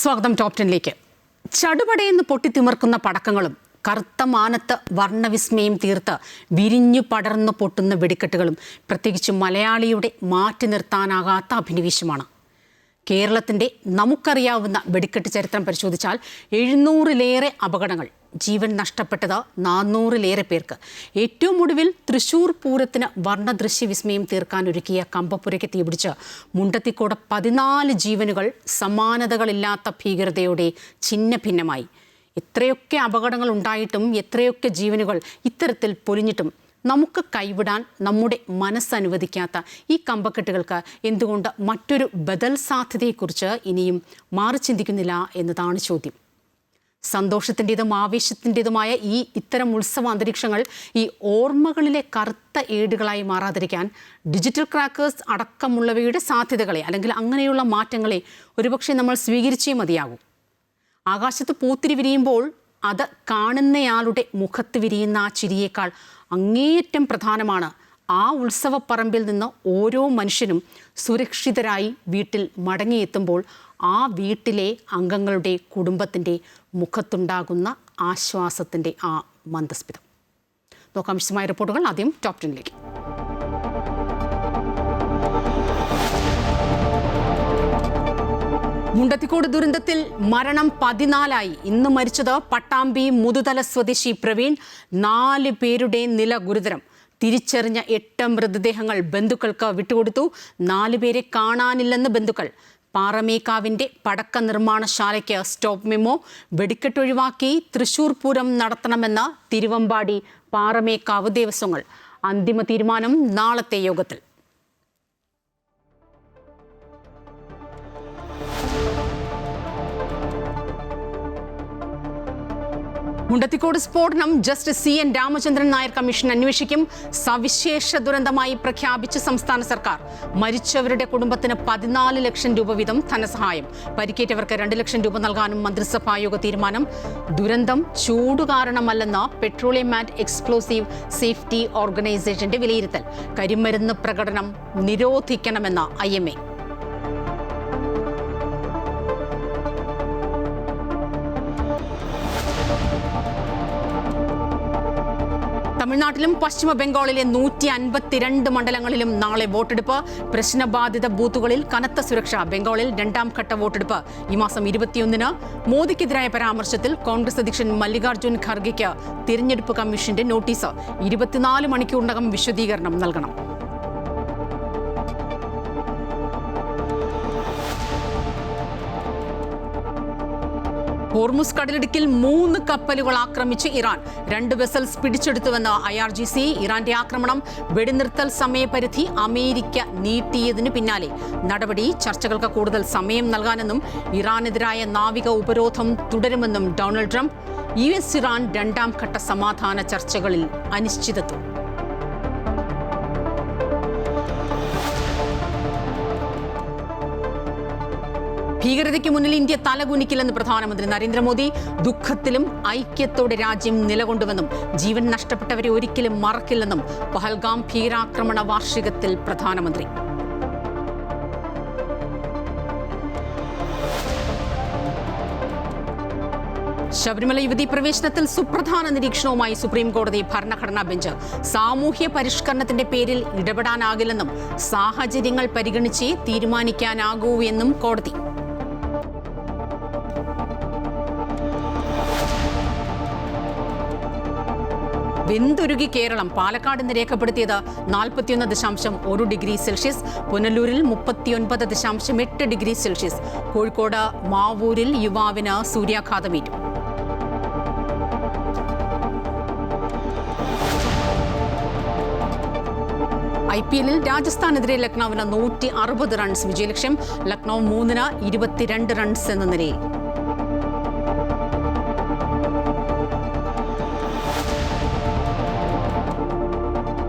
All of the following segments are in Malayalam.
സ്വാഗതം ടോപ് 10ലേക്ക്. ചടുപടയെന്ന് പൊട്ടിത്തിമിർക്കുന്ന പടക്കങ്ങളും കറുത്ത മാനത്ത് വർണ്ണവിസ്മയം തീർത്ത് വിരിഞ്ഞു പടർന്നു പൊട്ടുന്ന വെടിക്കെട്ടുകളും പ്രത്യേകിച്ച് മലയാളിയുടെ മാറ്റി നിർത്താനാകാത്ത അഭിനിവേശമാണ്. കേരളത്തിൻ്റെ നമുക്കറിയാവുന്ന വെടിക്കെട്ട് ചരിത്രം പരിശോധിച്ചാൽ 700-ലേറെ അപകടങ്ങൾ, ജീവൻ നഷ്ടപ്പെട്ടത് 400-ലേറെ പേർക്ക്. ഏറ്റവും ഒടുവിൽ തൃശ്ശൂർ പൂരത്തിന് വർണ്ണദൃശ്യവിസ്മയം തീർക്കാനൊരുക്കിയ കമ്പപ്പുരയ്ക്ക് തീപിടിച്ച് മുണ്ടത്തിക്കോട് 14 ജീവനുകൾ സമാനതകളില്ലാത്ത ഭീകരതയോടെ ഛിന്ന ഭിന്നമായി. എത്രയൊക്കെ അപകടങ്ങൾ ഉണ്ടായിട്ടും എത്രയൊക്കെ ജീവനുകൾ ഇത്തരത്തിൽ പൊലിഞ്ഞിട്ടും നമുക്ക് കൈവിടാൻ നമ്മുടെ മനസ്സനുവദിക്കാത്ത ഈ കമ്പക്കെട്ടുകൾക്ക് എന്തുകൊണ്ട് മറ്റൊരു ബദൽ സാധ്യതയെക്കുറിച്ച് ഇനിയും മാറി ചിന്തിക്കുന്നില്ല എന്നതാണ് ചോദ്യം. സന്തോഷത്തിൻ്റെതും ആവേശത്തിൻ്റെതുമായ ഇത്തരം ഉത്സവ അന്തരീക്ഷങ്ങൾ ഈ ഓർമ്മകളിലെ കറുത്ത ഏടുകളായി മാറാതിരിക്കാൻ ഡിജിറ്റൽ ക്രാക്കേഴ്സ് അടക്കമുള്ളവയുടെ സാധ്യതകളെ അല്ലെങ്കിൽ അങ്ങനെയുള്ള മാറ്റങ്ങളെ ഒരുപക്ഷെ നമ്മൾ സ്വീകരിച്ചേ മതിയാകും. ആകാശത്ത് പൂത്തിരി വിരിയുമ്പോൾ അത് കാണുന്നയാളുടെ മുഖത്ത് വിരിയുന്ന ആ ചിരിയേക്കാൾ അങ്ങേയറ്റം പ്രധാനമാണ് ആ ഉത്സവപ്പറമ്പിൽ നിന്ന് ഓരോ മനുഷ്യനും സുരക്ഷിതരായി വീട്ടിൽ മടങ്ങിയെത്തുമ്പോൾ ആ വീട്ടിലെ അംഗങ്ങളുടെ കുടുംബത്തിൻ്റെ മുഖത്തുണ്ടാകുന്ന ആശ്വാസത്തിൻ്റെ ആ മന്ദസ്മിതം. നോക്കാം വിശദമായ റിപ്പോർട്ടുകൾ. ആദ്യം ടോപ് 10ലേക്ക്. മുണ്ടത്തിക്കോട് ദുരന്തത്തിൽ മരണം 14ആയി. ഇന്ന് മരിച്ചത് പട്ടാമ്പി മുതുതല സ്വദേശി പ്രവീൺ. 4 പേരുടെ നില ഗുരുതരം. തിരിച്ചറിഞ്ഞ 8 മൃതദേഹങ്ങൾ ബന്ധുക്കൾക്ക് വിട്ടുകൊടുത്തു. 4 പേരെ കാണാനില്ലെന്ന് ബന്ധുക്കൾ. പാറമേക്കാവിൻ്റെ പടക്ക നിർമ്മാണശാലയ്ക്ക് സ്റ്റോപ്പ് മെമ്മോ. വെടിക്കെട്ടൊഴിവാക്കി തൃശ്ശൂർ പൂരം നടത്തണമെന്ന് തിരുവമ്പാടി പാറമേക്കാവ് ദേവസ്വങ്ങൾ. അന്തിമ തീരുമാനം നാളത്തെ യോഗത്തിൽ. മുണ്ടത്തിക്കോട് സ്ഫോടനം justice CN Ramachandran Nair commission അന്വേഷിക്കും. സവിശേഷ ദുരന്തമായി പ്രഖ്യാപിച്ച് സംസ്ഥാന സർക്കാർ. മരിച്ചവരുടെ കുടുംബത്തിന് 14 ലക്ഷം രൂപ വീതം ധനസഹായം. പരിക്കേറ്റവർക്ക് 2 ലക്ഷം രൂപ നൽകാനും മന്ത്രിസഭായോഗ തീരുമാനം. ദുരന്തം ചൂട് കാരണമല്ലെന്ന് പെട്രോളിയം ആൻഡ് എക്സ്പ്ലോസീവ് സേഫ്റ്റി ഓർഗനൈസേഷന്റെ വിലയിരുത്തൽ. കരിമരുന്ന് പ്രകടനം നിരോധിക്കണമെന്ന് IMA. തമിഴ്നാട്ടിലും പശ്ചിമ ബംഗാളിലെ 152 മണ്ഡലങ്ങളിലും നാളെ വോട്ടെടുപ്പ്. പ്രശ്നബാധിത ബൂത്തുകളിൽ കനത്ത സുരക്ഷ. ബംഗാളിൽ 2ാം ഘട്ട വോട്ടെടുപ്പ് ഈ മാസം 21-ന്. മോദിക്കെതിരായ പരാമർശത്തിൽ കോൺഗ്രസ് അധ്യക്ഷൻ മല്ലികാർജ്ജുൻ ഖർഗെയ്ക്ക് തിരഞ്ഞെടുപ്പ് കമ്മീഷന്റെ നോട്ടീസ്. 24 മണിക്കൂറിനകം വിശദീകരണം നൽകണം. ഹോർമുസ് കടലിടുക്കിൽ 3 കപ്പലുകൾ ആക്രമിച്ച് ഇറാൻ. 2 vessels പിടിച്ചെടുത്തുവെന്ന് IRGC. ഇറാന്റെ ആക്രമണം വെടിനിർത്തൽ സമയപരിധി അമേരിക്ക നീട്ടിയതിനു പിന്നാലെ നടപടി. ചർച്ചകൾക്ക് കൂടുതൽ സമയം നൽകാനെന്നും ഇറാനെതിരായ നാവിക ഉപരോധം തുടരുമെന്നും ഡൊണാൾഡ് ട്രംപ്. US ഇറാൻ 2ാം ഘട്ട സമാധാന ചർച്ചകളിൽ അനിശ്ചിതത്വം. ഭീകരതയ്ക്ക് മുന്നിൽ ഇന്ത്യ തലകുനിക്കില്ലെന്ന് പ്രധാനമന്ത്രി നരേന്ദ്രമോദി. ദുഃഖത്തിലും ഐക്യത്തോടെ രാജ്യം നിലകൊണ്ടുവെന്നും ജീവൻ നഷ്ടപ്പെട്ടവരെ ഒരിക്കലും മറക്കില്ലെന്നും പഹൽഗാം ഭീകരാക്രമണ വാർഷികത്തിൽ പ്രധാനമന്ത്രി. ശബരിമല യുവതീ പ്രവേശനത്തിൽ സുപ്രധാന നിരീക്ഷണവുമായി സുപ്രീം കോടതി ഭരണഘടനാ ബെഞ്ച്. സാമൂഹ്യ പരിഷ്കരണത്തിന്റെ പേരിൽ ഇടപെടാനാകില്ലെന്നും സാഹചര്യങ്ങൾ പരിഗണിച്ചേ തീരുമാനിക്കാനാകൂ എന്നും കോടതി. വെന്തുരുകി കേരളം. പാലക്കാട് ഇന്ന് രേഖപ്പെടുത്തിയത് 41.1 ഡിഗ്രി സെൽഷ്യസ്. പുനലൂരിൽ 39.8 ഡിഗ്രി സെൽഷ്യസ്. കോഴിക്കോട് മാവൂരിൽ യുവാവിന് സൂര്യാഘാതമേറ്റു. IPL രാജസ്ഥാനെതിരെ ലക്നൌവിന് 160 റൺസ് വിജയലക്ഷ്യം. ലക്നൌ 3-ന് 22 റൺസ് എന്ന നിലയിൽ.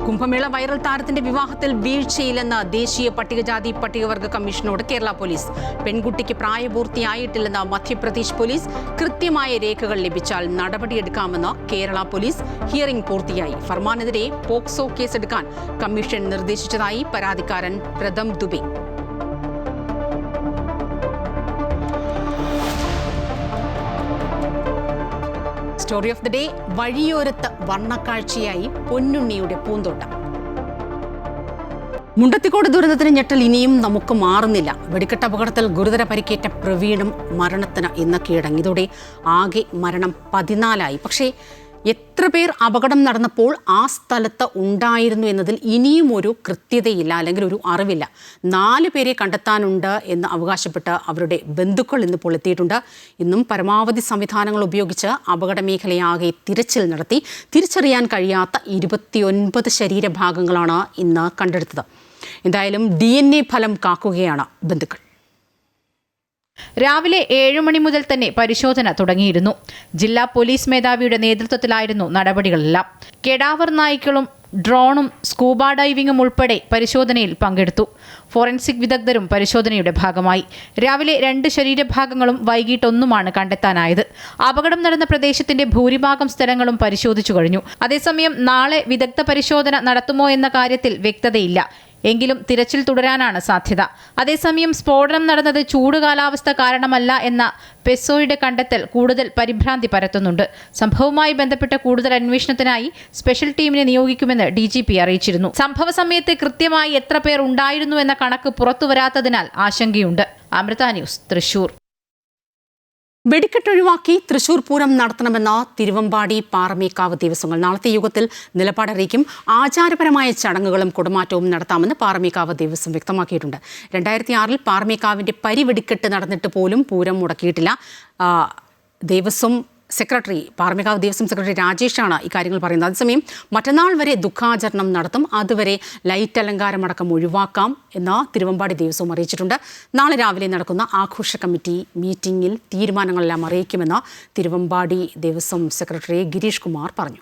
കുംഭമേള വൈറൽ താരത്തിന്റെ വിവാഹത്തിൽ വീഴ്ചയില്ലെന്ന് ദേശീയ പട്ടികജാതി പട്ടികവർഗ കമ്മീഷനോട് കേരള പോലീസ്. പെൺകുട്ടിക്ക് പ്രായപൂർത്തിയായിട്ടില്ലെന്ന് മധ്യപ്രദേശ് പോലീസ്. കൃത്യമായ രേഖകൾ ലഭിച്ചാൽ നടപടിയെടുക്കാമെന്ന് കേരള പോലീസ്. ഹിയറിംഗ് പൂർത്തിയായി. ഫർമാനെതിരെ പോക്സോ കേസെടുക്കാൻ കമ്മീഷൻ നിർദ്ദേശിച്ചതായി പരാതിക്കാരൻ Pratham Dubey. Story of the day വഴിയോരത്ത് വർണ്ണക്കാഴ്ചയായി പൊന്നുണ്ണിയുടെ പൂന്തോട്ടം. മുണ്ടത്തിക്കോട് ദുരന്തത്തിന് ഞെട്ടൽ ഇനിയും നമുക്ക് മാറുന്നില്ല. വെടിക്കെട്ട് അപകടത്തിൽ ഗുരുതര പരിക്കേറ്റ പ്രവീണും മരണത്തിന് ഇന്ന് കീഴടങ്ങി. ഇതോടെ ആകെ മരണം 14 പക്ഷേ എത്ര പേർ അപകടം നടന്നപ്പോൾ ആ സ്ഥലത്ത് ഉണ്ടായിരുന്നു എന്നതിൽ ഇനിയും ഒരു കൃത്യതയില്ല, അല്ലെങ്കിൽ ഒരു അറിവില്ല. 4 പേരെ കണ്ടെത്താനുണ്ട് എന്ന് അവകാശപ്പെട്ട് അവരുടെ ബന്ധുക്കൾ ഇന്നിപ്പോൾ എത്തിയിട്ടുണ്ട്. ഇന്നും പരമാവധി സംവിധാനങ്ങൾ ഉപയോഗിച്ച് അപകട മേഖലയാകെ തിരച്ചിൽ നടത്തി. തിരിച്ചറിയാൻ കഴിയാത്ത 29 ശരീരഭാഗങ്ങളാണ് ഇന്ന് കണ്ടെടുത്തത്. എന്തായാലും DNA ഫലം കാക്കുകയാണ് ബന്ധുക്കൾ. രാവിലെ 7 മണി മുതൽ തന്നെ പരിശോധന തുടങ്ങിയിരുന്നു. ജില്ലാ പോലീസ് മേധാവിയുടെ നേതൃത്വത്തിലായിരുന്നു നടപടികളെല്ലാം. കെടാവർ നായ്ക്കളും ഡ്രോണും സ്കൂബ ഡൈവിംഗും ഉൾപ്പെടെ പരിശോധനയിൽ പങ്കെടുത്തു. ഫോറൻസിക് വിദഗ്ധരും പരിശോധനയുടെ ഭാഗമായി. രാവിലെ 2 ശരീരഭാഗങ്ങളും വൈകിട്ട് 1 കണ്ടെത്താനായത്. അപകടം നടന്ന പ്രദേശത്തിന്റെ ഭൂരിഭാഗം സ്ഥലങ്ങളും പരിശോധിച്ചു കഴിഞ്ഞു. അതേസമയം നാളെ വിദഗ്ധ പരിശോധന നടത്തുമോ എന്ന കാര്യത്തിൽ വ്യക്തതയില്ല. എങ്കിലും തിരച്ചിൽ തുടരാനാണ് സാധ്യത. അതേസമയം സ്ഫോടനം നടന്നത് ചൂട് കാലാവസ്ഥ കാരണമല്ല എന്ന പെസോയുടെ കണ്ടെത്തൽ കൂടുതൽ പരിഭ്രാന്തി പരത്തുന്നുണ്ട്. സംഭവവുമായി ബന്ധപ്പെട്ട കൂടുതൽ അന്വേഷണത്തിനായി സ്പെഷ്യൽ ടീമിനെ നിയോഗിക്കുമെന്ന് DGP അറിയിച്ചിരുന്നു. സംഭവ സമയത്ത് കൃത്യമായി എത്ര പേർ ഉണ്ടായിരുന്നു എന്ന കണക്ക് പുറത്തുവരാത്തതിനാൽ ആശങ്കയുണ്ട്. അമൃത ന്യൂസ്, തൃശൂർ. വെടിക്കെട്ടൊഴിവാക്കി തൃശൂർ പൂരം നടത്തണമെന്ന തിരുവമ്പാടി പാറമേക്കാവ് ദേവസ്വങ്ങൾ നാളത്തെ യോഗത്തിൽ നിലപാടറിയിക്കും. ആചാരപരമായ ചടങ്ങുകളും കുടമാറ്റവും നടത്താമെന്ന് പാറമേക്കാവ് ദേവസ്വം വ്യക്തമാക്കിയിട്ടുണ്ട്. 2006 പാറമേക്കാവിന്റെ പരിവെടിക്കെട്ട് നടന്നിട്ട് പോലും പൂരം മുടക്കിയിട്ടില്ല. ദേവസ്വം സെക്രട്ടറി, പാറമേക്കാവ് ദേവസ്വം സെക്രട്ടറി രാജേഷാണ് ഇക്കാര്യങ്ങൾ പറയുന്നത്. അതേസമയം മറ്റന്നാൾ വരെ ദുഃഖാചരണം നടത്തും. അതുവരെ ലൈറ്റ് അലങ്കാരമടക്കം ഒഴിവാക്കാം എന്ന് തിരുവമ്പാടി ദേവസ്വം അറിയിച്ചിട്ടുണ്ട്. നാളെ രാവിലെ നടക്കുന്ന ആഘോഷ കമ്മിറ്റി മീറ്റിംഗിൽ തീരുമാനങ്ങളെല്ലാം അറിയിക്കുമെന്ന് തിരുവമ്പാടി ദേവസ്വം സെക്രട്ടറി ഗിരീഷ് കുമാർ പറഞ്ഞു.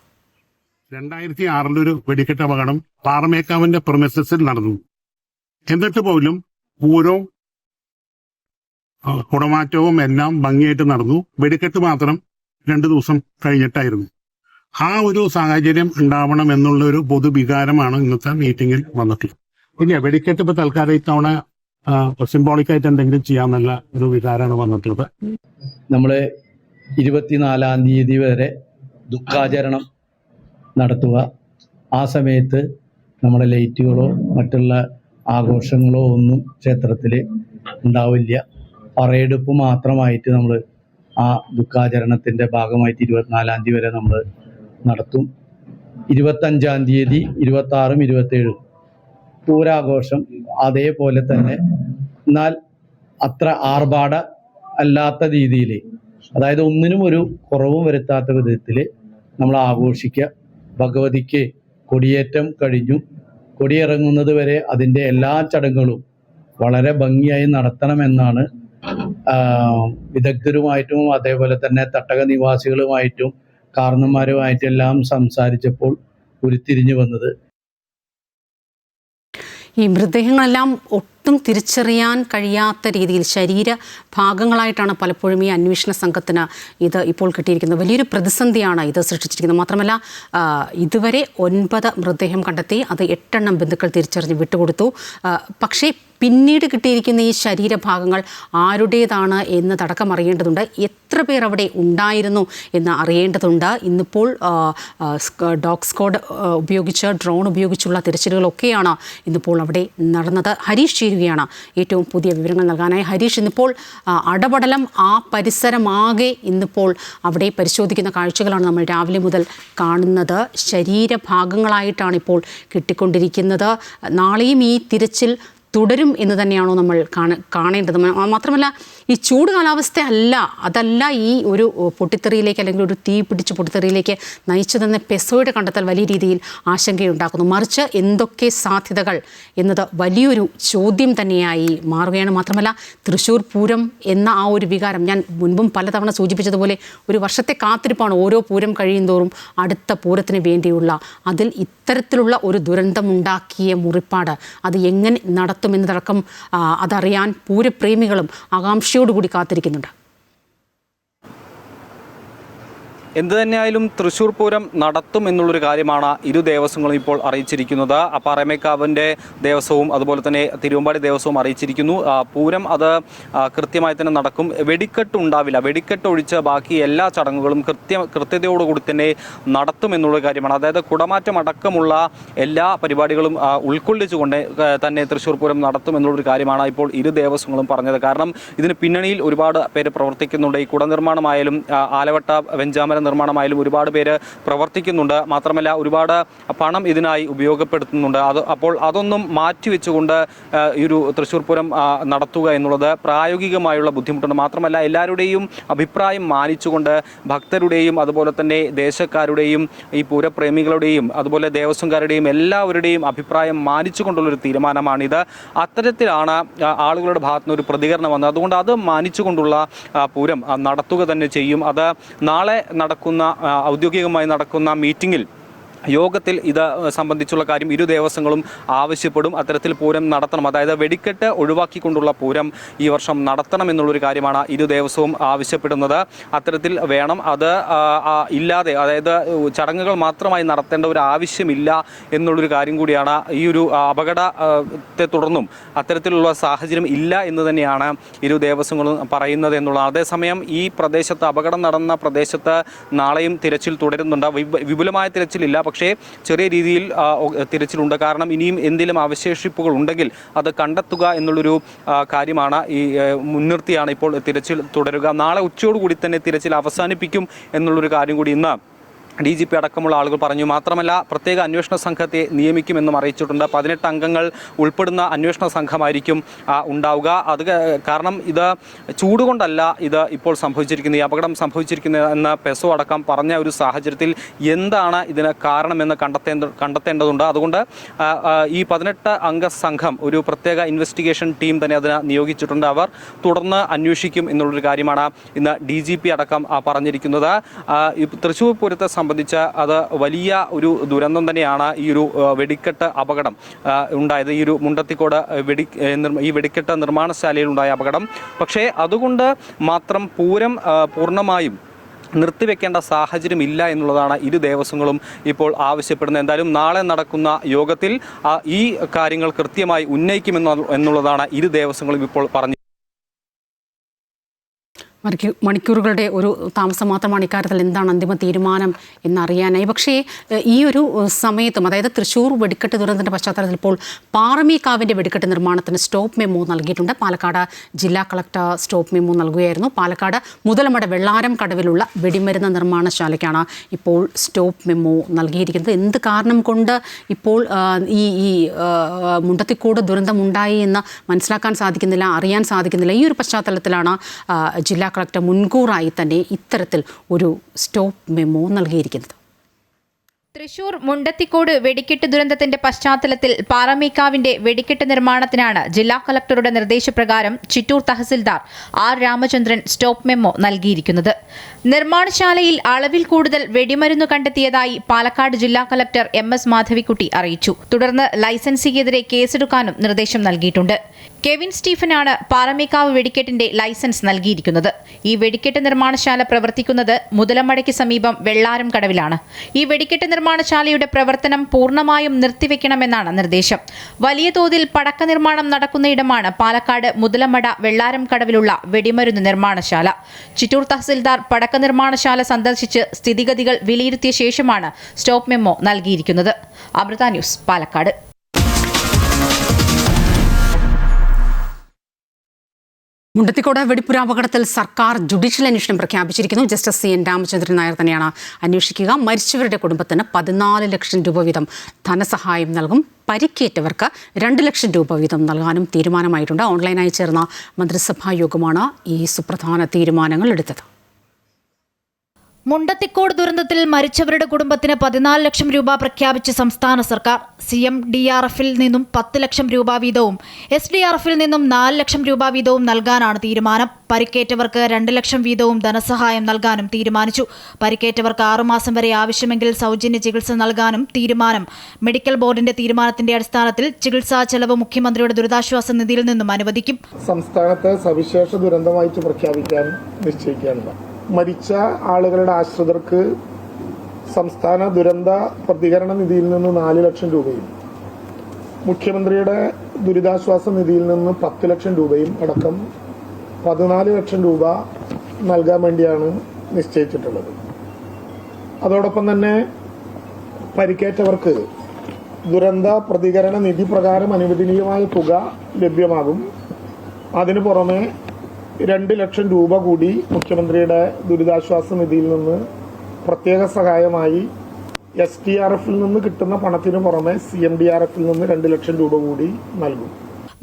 2006 ഒരു വെടിക്കെട്ട് അപകടം പാറമേക്കാവിന്റെ പ്രൊമിസസിൽ നടന്നു. എന്നിട്ട് പോലും പൂരവും കുടമാറ്റവും എല്ലാം ഭംഗിയായിട്ട് നടന്നു. വെടിക്കെട്ട് മാത്രം 2 ദിവസം കഴിഞ്ഞിട്ടായിരുന്നു. ആ ഒരു സാഹചര്യം ഉണ്ടാവണം എന്നുള്ള ഒരു പൊതുവികാരമാണ് ഇന്നത്തെ മീറ്റിംഗിൽ വന്നിട്ടുള്ളത്. ഇല്ല, വെടിക്കെട്ട് ഇപ്പൊ തൽക്കാലം ഇത്തവണ സിംബോളിക്കായിട്ട് എന്തെങ്കിലും ചെയ്യാമെന്നുള്ള ഒരു വികാരമാണ് വന്നിട്ടുള്ളത്. നമ്മള് 24-ാം തീയതി വരെ ദുഃഖാചരണം നടത്തുക. ആ സമയത്ത് നമ്മുടെ ലൈറ്റുകളോ മറ്റുള്ള ആഘോഷങ്ങളോ ഒന്നും ക്ഷേത്രത്തിൽ ഉണ്ടാവില്ല. പറയെടുപ്പ് മാത്രമായിട്ട് നമ്മൾ ആ ദുഃഖാചരണത്തിൻ്റെ ഭാഗമായിട്ട് 24-ാം തീയതി വരെ നമ്മൾ നടത്തും. 25-ാം തീയതി 26-ഉം 27-ഉം പൂരാഘോഷം അതേപോലെ തന്നെ, എന്നാൽ അത്ര ആർഭാട അല്ലാത്ത രീതിയിൽ, അതായത് ഒന്നിനും ഒരു കുറവും വരുത്താത്ത വിധത്തിൽ നമ്മൾ ആഘോഷിക്കുക. ഭഗവതിക്ക് കൊടിയേറ്റം കഴിഞ്ഞു. കൊടിയിറങ്ങുന്നത് വരെ അതിൻ്റെ എല്ലാ ചടങ്ങുകളും വളരെ ഭംഗിയായി നടത്തണമെന്നാണ് വിദഗ്ധരുമായിട്ടും അതേപോലെ തന്നെ തട്ടക നിവാസികളുമായിട്ടും കാരണന്മാരുമായിട്ടും എല്ലാം സംസാരിച്ചപ്പോൾ ഉരുത്തിരിഞ്ഞു വന്നത്. ഈ മൃതദേഹങ്ങളെല്ലാം ഒട്ടും തിരിച്ചറിയാൻ കഴിയാത്ത രീതിയിൽ ശരീരഭാഗങ്ങളായിട്ടാണ് പലപ്പോഴും ഈ അന്വേഷണ സംഘത്തിന് ഇത് ഇപ്പോൾ കിട്ടിയിരിക്കുന്നത്. വലിയൊരു പ്രതിസന്ധിയാണ് ഇത് സൃഷ്ടിച്ചിരിക്കുന്നത്. മാത്രമല്ല, ഇതുവരെ 9 മൃതദേഹം കണ്ടെത്തി. അത് 8 ബന്ധുക്കൾ തിരിച്ചറിഞ്ഞ് വിട്ടുകൊടുത്തു. പക്ഷേ പിന്നീട് കിട്ടിയിരിക്കുന്ന ഈ ശരീരഭാഗങ്ങൾ ആരുടേതാണ് എന്നതടക്കം അറിയേണ്ടതുണ്ട്. എത്ര പേർ അവിടെ ഉണ്ടായിരുന്നു എന്ന് അറിയേണ്ടതുണ്ട്. ഇന്നിപ്പോൾ ഡോഗ് സ്ക്വാഡ് ഉപയോഗിച്ച്, ഡ്രോൺ ഉപയോഗിച്ചുള്ള തിരച്ചിലുകളൊക്കെയാണ് ഇന്നിപ്പോൾ അവിടെ നടന്നത്. ഹരീഷ് ചേരുകയാണ് ഏറ്റവും പുതിയ വിവരങ്ങൾ നൽകാനായി. ഹരീഷ്, ഇന്നിപ്പോൾ അടപടലം ആ പരിസരമാകെ ഇന്നിപ്പോൾ അവിടെ പരിശോധിക്കുന്ന കാഴ്ചകളാണ് നമ്മൾ രാവിലെ മുതൽ കാണുന്നത്. ശരീരഭാഗങ്ങളായിട്ടാണ് ഇപ്പോൾ കിട്ടിക്കൊണ്ടിരിക്കുന്നത്. നാളെയും ഈ തിരച്ചിൽ തുടരും എന്ന് തന്നെയാണോ നമ്മൾ കാണേണ്ടത്? മാത്രമല്ല, ഈ ചൂട് കാലാവസ്ഥ അതല്ല ഈ ഒരു പൊട്ടിത്തെറിയിലേക്ക്, അല്ലെങ്കിൽ ഒരു തീ പിടിച്ച് പൊട്ടിത്തെറിയിലേക്ക് നയിച്ചതെന്ന് പെസോയുടെ കണ്ടെത്തൽ വലിയ രീതിയിൽ ആശങ്കയുണ്ടാക്കുന്നു. മറിച്ച് എന്തൊക്കെ സാധ്യതകൾ എന്നത് വലിയൊരു ചോദ്യം തന്നെയായി മാറുകയാണ്. മാത്രമല്ല, തൃശ്ശൂർ പൂരം എന്ന ആ ഒരു വികാരം, ഞാൻ മുൻപും പലതവണ സൂചിപ്പിച്ചതുപോലെ, ഒരു വർഷത്തെ കാത്തിരിപ്പാണ് ഓരോ പൂരം കഴിയുന്തോറും അടുത്ത പൂരത്തിന് വേണ്ടിയുള്ള. അതിൽ ഇത്തരത്തിലുള്ള ഒരു ദുരന്തമുണ്ടാക്കിയ മുറിപ്പാട് അത് എങ്ങനെ നടത്തുമെന്നതടക്കം അതറിയാൻ പൂരപ്രേമികളും ആകാംക്ഷയോടുകൂടി കാത്തിരിക്കുന്നുണ്ട്. എന്തു തന്നെയായാലും തൃശ്ശൂർ പൂരം നടത്തും എന്നുള്ളൊരു കാര്യമാണ് ഇരു ദേവസ്വങ്ങളും ഇപ്പോൾ അറിയിച്ചിരിക്കുന്നത്. പാറമേക്കാവിൻ്റെ ദേവസ്വവും അതുപോലെ തന്നെ തിരുവമ്പാടി ദേവസ്വവും അറിയിച്ചിരിക്കുന്നു. പൂരം അത് കൃത്യമായി തന്നെ നടക്കും. വെടിക്കെട്ട് ഉണ്ടാവില്ല. വെടിക്കെട്ട് ഒഴിച്ച് ബാക്കി എല്ലാ ചടങ്ങുകളും കൃത്യതയോടുകൂടി തന്നെ നടത്തും എന്നുള്ള കാര്യമാണ്. അതായത് കുടമാറ്റം അടക്കമുള്ള എല്ലാ പരിപാടികളും ഉൾക്കൊള്ളിച്ചുകൊണ്ട് തന്നെ തൃശ്ശൂർ പൂരം നടത്തും എന്നുള്ളൊരു കാര്യമാണ് ഇപ്പോൾ ഇരു ദേവസ്വങ്ങളും പറഞ്ഞത്. കാരണം ഇതിന് പിന്നണിയിൽ ഒരുപാട് പേര് പ്രവർത്തിക്കുന്നുണ്ട്. ഈ കുട നിർമ്മാണമായാലും ആലവട്ട വെഞ്ചാമര നിർമ്മാണമായാലും ഒരുപാട് പേര് പ്രവർത്തിക്കുന്നുണ്ട്. മാത്രമല്ല ഒരുപാട് പണം ഇതിനായി ഉപയോഗപ്പെടുത്തുന്നുണ്ട്. അപ്പോൾ അതൊന്നും മാറ്റിവെച്ചുകൊണ്ട് ഈ ഒരു തൃശ്ശൂർ പൂരം നടത്തുക എന്നുള്ളത് പ്രായോഗികമായുള്ള ബുദ്ധിമുട്ടുണ്ട്. മാത്രമല്ല എല്ലാവരുടെയും അഭിപ്രായം മാനിച്ചുകൊണ്ട് ഭക്തരുടെയും അതുപോലെ തന്നെ ദേശക്കാരുടെയും ഈ പൂരപ്രേമികളുടെയും അതുപോലെ ദേവസ്വംകാരുടെയും എല്ലാവരുടെയും അഭിപ്രായം മാനിച്ചുകൊണ്ടുള്ളൊരു തീരുമാനമാണിത്. അത്തരത്തിലാണ് ആളുകളുടെ ഭാഗത്തുനിന്ന് ഒരു പ്രതികരണം വന്നത്. അതുകൊണ്ട് അത് മാനിച്ചുകൊണ്ടുള്ള പൂരം നടത്തുക തന്നെ ചെയ്യും. അത് നാളെ ഔദ്യോഗികമായി നടക്കുന്ന മീറ്റിംഗിൽ യോഗത്തിൽ ഇത് സംബന്ധിച്ചുള്ള കാര്യം ഇരു ദേവസ്വങ്ങളും ആവശ്യപ്പെടും. അത്തരത്തിൽ പൂരം നടത്തണം. അതായത് വെടിക്കെട്ട് ഒഴിവാക്കിക്കൊണ്ടുള്ള പൂരം ഈ വർഷം നടത്തണം എന്നുള്ളൊരു കാര്യമാണ് ഇരു ദേവസ്വവും ആവശ്യപ്പെടുന്നത്. അത്തരത്തിൽ വേണം. അത് ഇല്ലാതെ അതായത് ചടങ്ങുകൾ മാത്രമായി നടത്തേണ്ട ഒരു ആവശ്യമില്ല എന്നുള്ളൊരു കാര്യം കൂടിയാണ്. ഈ ഒരു അപകടത്തെ തുടർന്നും അത്തരത്തിലുള്ള സാഹചര്യം ഇല്ല എന്ന് തന്നെയാണ് ഇരു ദേവസ്വങ്ങളും പറയുന്നത് എന്നുള്ളതാണ്. അതേസമയം ഈ പ്രദേശത്ത് അപകടം നടന്ന പ്രദേശത്ത് നാളെയും തിരച്ചിൽ തുടരുന്നുണ്ട്. വിപുലമായ തിരച്ചിലില്ല, പക്ഷേ ചെറിയ രീതിയിൽ തിരച്ചിലുണ്ട്. കാരണം ഇനിയും എന്തെങ്കിലും അവശേഷിപ്പുകൾ ഉണ്ടെങ്കിൽ അത് കണ്ടെത്തുക എന്നുള്ളൊരു കാര്യമാണ് മുൻനിർത്തിയാണ് ഇപ്പോൾ തിരച്ചിൽ തുടരുക. നാളെ ഉച്ചയോടുകൂടി തന്നെ തിരച്ചിൽ അവസാനിപ്പിക്കും എന്നുള്ളൊരു കാര്യം കൂടി ഇന്ന് DGP അടക്കമുള്ള ആളുകൾ പറഞ്ഞു. മാത്രമല്ല പ്രത്യേക അന്വേഷണ സംഘത്തെ നിയമിക്കുമെന്നും അറിയിച്ചിട്ടുണ്ട്. 18 അംഗങ്ങൾ ഉൾപ്പെടുന്ന അന്വേഷണ സംഘമായിരിക്കും ഉണ്ടാവുക. അത് കാരണം ഇത് ചൂടുകൊണ്ടല്ല ഇത് ഇപ്പോൾ സംഭവിച്ചിരിക്കുന്നത്, ഈ അപകടം സംഭവിച്ചിരിക്കുന്നത് എന്ന് പെസോ അടക്കം പറഞ്ഞ ഒരു സാഹചര്യത്തിൽ എന്താണ് ഇതിന് കാരണമെന്ന് കണ്ടെത്തേണ്ടതുണ്ട്. അതുകൊണ്ട് ഈ 18 അംഗ സംഘം ഒരു പ്രത്യേക ഇൻവെസ്റ്റിഗേഷൻ ടീം തന്നെ അതിന് നിയോഗിച്ചിട്ടുണ്ട്. അവർ തുടർന്ന് അന്വേഷിക്കും എന്നുള്ളൊരു കാര്യമാണ് ഇന്ന് DGP അടക്കം പറഞ്ഞിരിക്കുന്നത്. തൃശ്ശൂർ പൂരത്തെ സംബന്ധിച്ച് അത് വലിയ ഒരു ദുരന്തം തന്നെയാണ് ഈ ഒരു വെടിക്കെട്ട് അപകടം ഉണ്ടായത്. ഈ ഒരു മുണ്ടത്തിക്കോട് ഈ വെടിക്കെട്ട് നിർമ്മാണശാലയിൽ ഉണ്ടായ അപകടം. പക്ഷേ അതുകൊണ്ട് മാത്രം പൂരം പൂർണ്ണമായും നിർത്തിവെക്കേണ്ട സാഹചര്യം ഇല്ല എന്നുള്ളതാണ് ഇരു ദേവസ്വങ്ങളും ഇപ്പോൾ ആവശ്യപ്പെടുന്നത്. എന്തായാലും നാളെ നടക്കുന്ന യോഗത്തിൽ ഈ കാര്യങ്ങൾ കൃത്യമായി ഉന്നയിക്കുമെന്നുള്ളതാണ് ഇരു ദേവസ്വങ്ങളും ഇപ്പോൾ പറഞ്ഞു. മണിക്കൂറുകളുടെ ഒരു താമസം മാത്രമാണ് ഇക്കാര്യത്തിൽ എന്താണ് അന്തിമ തീരുമാനം എന്നറിയാനായി. പക്ഷേ ഈ ഒരു സമയത്തും അതായത് തൃശ്ശൂർ വെടിക്കെട്ട് ദുരന്തത്തിൻ്റെ പശ്ചാത്തലത്തിൽ ഇപ്പോൾ പാറമേക്കാവിൻ്റെ വെടിക്കെട്ട് നിർമ്മാണത്തിന് സ്റ്റോപ്പ് മെമ്മോ നൽകിയിട്ടുണ്ട്. പാലക്കാട് ജില്ലാ കളക്ടർ സ്റ്റോപ്പ് മെമ്മോ നൽകുകയായിരുന്നു. പാലക്കാട് മുതലമട വെള്ളാരം കടവിലുള്ള വെടിമരുന്ന് നിർമ്മാണശാലയ്ക്കാണ് ഇപ്പോൾ സ്റ്റോപ്പ് മെമ്മോ നൽകിയിരിക്കുന്നത്. എന്ത് കാരണം കൊണ്ട് ഇപ്പോൾ ഈ മുണ്ടത്തിക്കോട് ദുരന്തമുണ്ടായി എന്ന് മനസ്സിലാക്കാൻ സാധിക്കുന്നില്ല, അറിയാൻ സാധിക്കുന്നില്ല. ഈ ഒരു പശ്ചാത്തലത്തിലാണ് ജില്ലാ കളക്ടർ മുൻകൂറായി തന്നെ ഇത്തരത്തിൽ ഒരു സ്റ്റോപ്പ് മെമ്മോ നൽകിയിരിക്കുന്നത്. തൃശൂർ മുണ്ടത്തിക്കോട് വെടിക്കെട്ട് ദുരന്തത്തിന്റെ പശ്ചാത്തലത്തിൽ പാറമേക്കാവിന്റെ വെടിക്കെട്ട് നിർമ്മാണത്തിനാണ് ജില്ലാ കളക്ടറുടെ നിർദ്ദേശപ്രകാരം Chittur tahsildar R. Ramachandran stop memo നൽകിയിരിക്കുന്നത്. നിർമ്മാണശാലയിൽ അളവിൽ കൂടുതൽ വെടിമരുന്ന് കണ്ടെത്തിയതായി പാലക്കാട് ജില്ലാ കളക്ടർ MS മാധവിക്കുട്ടി അറിയിച്ചു. തുടർന്ന് ലൈസൻസിക്കെതിരെ കേസെടുക്കാനും നിർദ്ദേശം നൽകിയിട്ടുണ്ട്. കെവിൻ സ്റ്റീഫനാണ് പാറമേക്കാവ് വെടിക്കെട്ടിന്റെ ലൈസൻസ് നൽകിയിരിക്കുന്നത്. ഈ വെടിക്കെട്ട് നിർമ്മാണശാല പ്രവർത്തിക്കുന്നത് മുതലമടയ്ക്ക് സമീപം വെള്ളാരം കടവിലാണ്. ഈ വെടിക്കെട്ട് നിർമ്മാണശാലയുടെ പ്രവർത്തനം പൂർണ്ണമായും നിർത്തിവെക്കണമെന്നാണ് നിർദ്ദേശം. വലിയ തോതിൽ പടക്ക നിർമ്മാണം നടക്കുന്നയിടമാണ് പാലക്കാട് മുതലമട വെള്ളാരം കടവിലുള്ള വെടിമരുന്ന് നിർമ്മാണശാല. ചിറ്റൂർ തഹസിൽദാർ പടക്ക നിർമ്മാണശാല സന്ദർശിച്ച് സ്ഥിതിഗതികൾ വിലയിരുത്തിയ ശേഷമാണ് സ്റ്റോപ്പ് മെമ്മോ നൽകിയിരിക്കുന്നത്. അമൃത ന്യൂസ്, പാലക്കാട്. മുണ്ടത്തിക്കോട് വെടിപ്പുരാപകടത്തിൽ സർക്കാർ ജുഡീഷ്യൽ അന്വേഷണം പ്രഖ്യാപിച്ചിരിക്കുന്നു. ജസ്റ്റിസ് CN രാമചന്ദ്രൻ നായർ തന്നെയാണ് അന്വേഷിക്കുക. മരിച്ചവരുടെ കുടുംബത്തിന് 14 ലക്ഷം രൂപ വീതം ധനസഹായം നൽകും. പരിക്കേറ്റവർക്ക് 2 ലക്ഷം രൂപ വീതം നൽകാനും തീരുമാനമായിട്ടുണ്ട്. ഓൺലൈനായി ചേർന്ന മന്ത്രിസഭാ യോഗമാണ് ഈ സുപ്രധാന തീരുമാനങ്ങൾ എടുത്തത്. മുണ്ടത്തിക്കോട് ദുരന്തത്തിൽ മരിച്ചവരുടെ കുടുംബത്തിന് 14 ലക്ഷം രൂപ പ്രഖ്യാപിച്ച സംസ്ഥാന സർക്കാർ CMDRFിൽ നിന്നും 10 ലക്ഷം രൂപ വീതവും SDRFിൽ നിന്നും 4 ലക്ഷം രൂപ വീതവും നൽകാനാണ് തീരുമാനം. പരിക്കേറ്റവർക്ക് 2 ലക്ഷം വീതവും ധനസഹായം നൽകാനും തീരുമാനിച്ചു. പരിക്കേറ്റവർക്ക് 6 മാസം വരെ ആവശ്യമെങ്കിൽ സൗജന്യ ചികിത്സ നൽകാനും തീരുമാനം. മെഡിക്കൽ ബോർഡിന്റെ തീരുമാനത്തിന്റെ അടിസ്ഥാനത്തിൽ ചികിത്സാ ചെലവ് മുഖ്യമന്ത്രിയുടെ ദുരിതാശ്വാസ നിധിയിൽ നിന്നും അനുവദിക്കും. സംസ്ഥാനത്തെ സവിശേഷ ദുരന്തമായിട്ട് പ്രഖ്യാപിക്കാൻ നിശ്ചയിക്കുകയാണ്. മരിച്ച ആളുകളുടെ ആശ്രിതർക്ക് സംസ്ഥാന ദുരന്ത പ്രതികരണ നിധിയിൽ നിന്ന് 4 ലക്ഷം രൂപയും മുഖ്യമന്ത്രിയുടെ ദുരിതാശ്വാസ നിധിയിൽ നിന്ന് 10 ലക്ഷം രൂപയും അടക്കം 14 ലക്ഷം രൂപ നൽകാൻ വേണ്ടിയാണ് നിശ്ചയിച്ചിട്ടുള്ളത്. അതോടൊപ്പം തന്നെ പരിക്കേറ്റവർക്ക് ദുരന്ത പ്രതികരണ നിധി പ്രകാരം അനുവദനീയമായ തുക ലഭ്യമാകും. അതിനു പുറമെ 2 ലക്ഷം രൂപ കൂടി മുഖ്യമന്ത്രിയുടെ ദുരിതാശ്വാസ നിധിയിൽ നിന്ന് പ്രത്യേക സഹായമായി SDRF-ൽ നിന്ന് കിട്ടുന്ന പണത്തിന് പുറമെ CMDRF-ൽ നിന്ന് 2 ലക്ഷം രൂപ കൂടി നൽകും.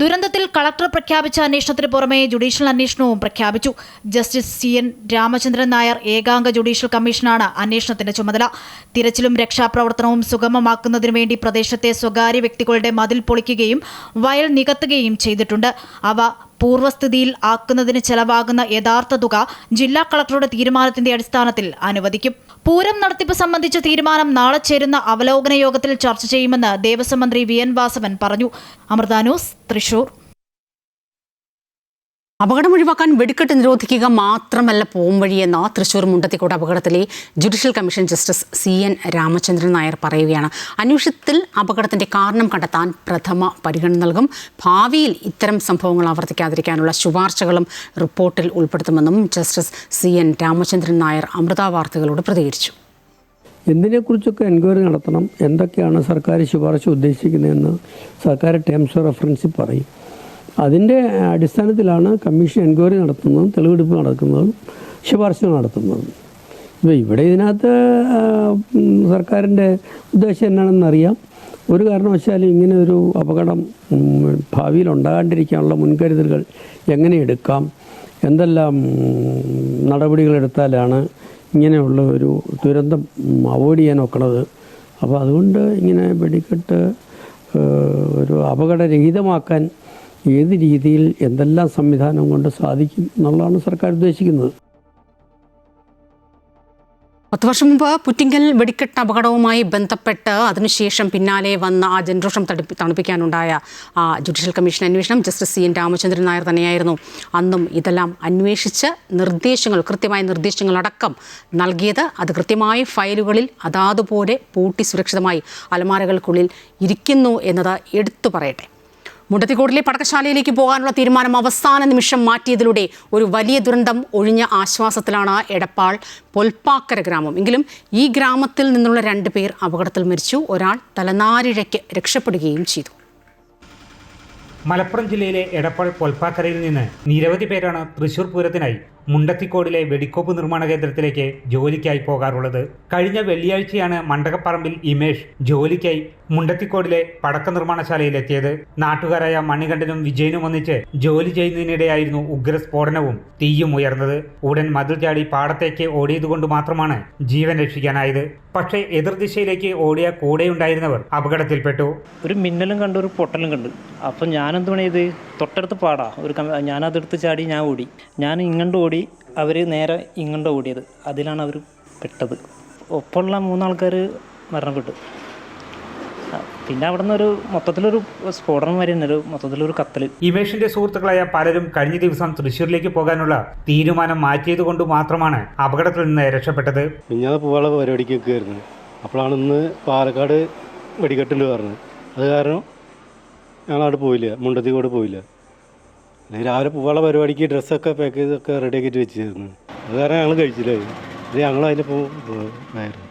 ദുരന്തത്തിൽ കളക്ടർ പ്രഖ്യാപിച്ച അന്വേഷണത്തിന് പുറമെ ജുഡീഷ്യൽ അന്വേഷണവും പ്രഖ്യാപിച്ചു. ജസ്റ്റിസ് CN രാമചന്ദ്രൻ നായർ ഏകാംഗ ജുഡീഷ്യൽ കമ്മീഷനാണ് അന്വേഷണത്തിന്റെ ചുമതല. തിരച്ചിലും രക്ഷാപ്രവർത്തനവും സുഗമമാക്കുന്നതിനു വേണ്ടി പ്രദേശത്തെ സ്വകാര്യ വ്യക്തികളുടെ മതിൽ പൊളിക്കുകയും വയൽ നികത്തുകയും ചെയ്തിട്ടുണ്ട്. അവ പൂർവ്വസ്ഥിതിയിൽ ആക്കുന്നതിന് ചെലവാകുന്ന യഥാർത്ഥ തുക ജില്ലാ കളക്ടറുടെ തീരുമാനത്തിന്റെ അടിസ്ഥാനത്തിൽ അനുവദിക്കും. പൂരം നടത്തിപ്പ് സംബന്ധിച്ച തീരുമാനം നാളെ ചേരുന്ന അവലോകന യോഗത്തിൽ ചർച്ച ചെയ്യുമെന്ന് ദേവസ്വം മന്ത്രി VN വാസവൻ പറഞ്ഞു. അമൃത ന്യൂസ്, തൃശൂർ. അപകടം ഒഴിവാക്കാൻ വെടിക്കെട്ട് നിരോധിക്കുക മാത്രമല്ല പോംവഴിയെന്ന തൃശൂർ മുണ്ടത്തിക്കോട് അപകടത്തിലെ judicial commission justice CN Ramachandran Nair പറയുകയാണ്. അന്വേഷണത്തിൽ അപകടത്തിന്റെ കാരണം കണ്ടെത്താൻ പ്രഥമ പരിഗണന നൽകും. ഭാവിയിൽ ഇത്തരം സംഭവങ്ങൾ ആവർത്തിക്കാതിരിക്കാനുള്ള ശുപാർശകളും റിപ്പോർട്ടിൽ ഉൾപ്പെടുത്തുമെന്നും ജസ്റ്റിസ് CN രാമചന്ദ്രൻ നായർ അമൃത വാർത്തകളോട് പ്രതികരിച്ചു. എന്തിനെക്കുറിച്ചൊക്കെ എൻക്വയറി നടത്തണം, എന്തൊക്കെയാണ് സർക്കാർ ശുപാർശ ഉദ്ദേശിക്കുന്നതെന്ന് സർക്കാർ ടേംസ് ഓഫ് റെഫറൻസിൽ പറയും. അതിൻ്റെ അടിസ്ഥാനത്തിലാണ് കമ്മീഷൻ എൻക്വയറി നടത്തുന്നതും തെളിവെടുപ്പ് നടക്കുന്നതും ശുപാർശകൾ നടത്തുന്നതും. ഇവിടെ ഇതിനകത്ത് സർക്കാരിൻ്റെ ഉദ്ദേശം എന്നാണെന്നറിയാം. ഒരു കാരണവശാലും ഇങ്ങനെ ഒരു അപകടം ഭാവിയിൽ ഉണ്ടാകാണ്ടിരിക്കാനുള്ള മുൻകരുതലുകൾ എങ്ങനെ എടുക്കാം, എന്തെല്ലാം നടപടികളെടുത്താലാണ് ഇങ്ങനെയുള്ള ഒരു ദുരന്തം അവോയ്ഡ് ചെയ്യാൻ ഒക്കണത്. അപ്പോൾ അതുകൊണ്ട് ഇങ്ങനെ വെടിക്കെട്ട് ഒരു അപകടരഹിതമാക്കാൻ ഏത് രീതിയിൽ എന്തെല്ലാം സംവിധാനം കൊണ്ട് സാധിക്കും എന്നുള്ളതാണ് സർക്കാർ ഉദ്ദേശിക്കുന്നത്. 10 വർഷം മുമ്പ് പുറ്റിങ്കൽ വെടിക്കെട്ട് അപകടവുമായി ബന്ധപ്പെട്ട് അതിനുശേഷം പിന്നാലെ വന്ന ആ ജനരോഷം തണുപ്പിക്കാനുണ്ടായ ആ ജുഡീഷ്യൽ കമ്മീഷൻ അന്വേഷണം ജസ്റ്റിസ് CN രാമചന്ദ്രൻ നായർ തന്നെയായിരുന്നു അന്നും ഇതെല്ലാം അന്വേഷിച്ച് കൃത്യമായ നിർദ്ദേശങ്ങളടക്കം നൽകിയത്. അത് കൃത്യമായ ഫയലുകളിൽ അതാതുപോലെ പൂട്ടി സുരക്ഷിതമായി അലമാരകൾക്കുള്ളിൽ ഇരിക്കുന്നു എന്നത് എടുത്തു പറയട്ടെ. മുണ്ടത്തിക്കോടിലെ പടക്കശാലയിലേക്ക് പോകാനുള്ള തീരുമാനം അവസാന നിമിഷം മാറ്റിയതിലൂടെ ഒരു വലിയ ദുരന്തം ഒഴിഞ്ഞ ആശ്വാസത്തിലാണ് എടപ്പാൾ പൊൽപ്പാക്കര ഗ്രാമം. എങ്കിലും ഈ ഗ്രാമത്തിൽ നിന്നുള്ള 2 പേർ അപകടത്തിൽ മരിച്ചു. ഒരാൾ തലനാരിഴയ്ക്ക് രക്ഷപ്പെടുകയും ചെയ്തു. മലപ്പുറം ജില്ലയിലെ എടപ്പാൾ പൊൽപ്പാക്കരയിൽ നിന്ന് നിരവധി പേരാണ് തൃശൂർ പൂരത്തിനായി മുണ്ടത്തിക്കോടിലെ വെടിക്കോപ്പ് നിർമ്മാണ കേന്ദ്രത്തിലേക്ക് ജോലിക്കായി പോകാറുള്ളത്. കഴിഞ്ഞ വെള്ളിയാഴ്ചയാണ് മണ്ടകപ്പറമ്പിൽ ഇമേഷ് ജോലിക്കായി മുണ്ടത്തിക്കോടിലെ പടക്ക നിർമ്മാണശാലയിലെത്തിയത്. നാട്ടുകാരായ മണികണ്ഠനും വിജയനും ഒന്നിച്ച് ജോലി ചെയ്യുന്നതിനിടെയായിരുന്നു ഉഗ്രസ്ഫോടനവും തീയും ഉയർന്നത്. ഉടൻ മതിൽ ചാടി പാടത്തേക്ക് ഓടിയതുകൊണ്ട് മാത്രമാണ് ജീവൻ രക്ഷിക്കാനായത്. പക്ഷേ എതിർദിശയിലേക്ക് ഓടിയ കൂടെയുണ്ടായിരുന്നവർ അപകടത്തിൽപ്പെട്ടു. ഒരു മിന്നലും കണ്ടു, ഒരു പൊട്ടലും കണ്ടു. അപ്പം ഞാനെന്ത് പണിയത്, തൊട്ടടുത്ത് പാടാ ഞാനതെടുത്ത് ചാടി ഞാൻ ഓടി. ഞാൻ ഇങ്ങോട്ട് ഓടി, അവർ നേരെ ഇങ്ങോട്ട് ഓടിയത്. അതിലാണ് അവർ പെട്ടത്. ഒപ്പമുള്ള 3 ആൾക്കാർ മരണപ്പെട്ടു. പിന്നെ അവിടെ നിന്ന് ഒരു മൊത്തത്തിലൊരു സ്ഫോടനം വരെ മൊത്തത്തിലൊരു കത്തൽ. ഇമേഷിന്റെ സുഹൃത്തുക്കളായ പലരും കഴിഞ്ഞ ദിവസം തൃശ്ശൂരിലേക്ക് പോകാനുള്ള തീരുമാനം മാറ്റിയത് കൊണ്ട് മാത്രമാണ് അപകടത്തിൽ നിന്ന് രക്ഷപ്പെട്ടത്. ഞാൻ പോകാനുള്ള പരിപാടിക്കൊക്കെ ആയിരുന്നു. അപ്പോഴാണ് ഇന്ന് പാലക്കാട് വെടിക്കെട്ടുണ്ട് പറഞ്ഞത്. അത് കാരണം ഞങ്ങളവിടെ പോയില്ല, മുണ്ടത്തിക്കോട് പോയില്ല. രാവിലെ പോകാനുള്ള പരിപാടിക്ക് ഡ്രസ്സൊക്കെ പാക്ക് ചെയ്തൊക്കെ റെഡിയാക്കിയിട്ട് വെച്ചിരുന്നു. അത് കാരണം ഞങ്ങൾ കഴിച്ചില്ല. ഞങ്ങൾ അതിൻ്റെ പോയിരുന്നു.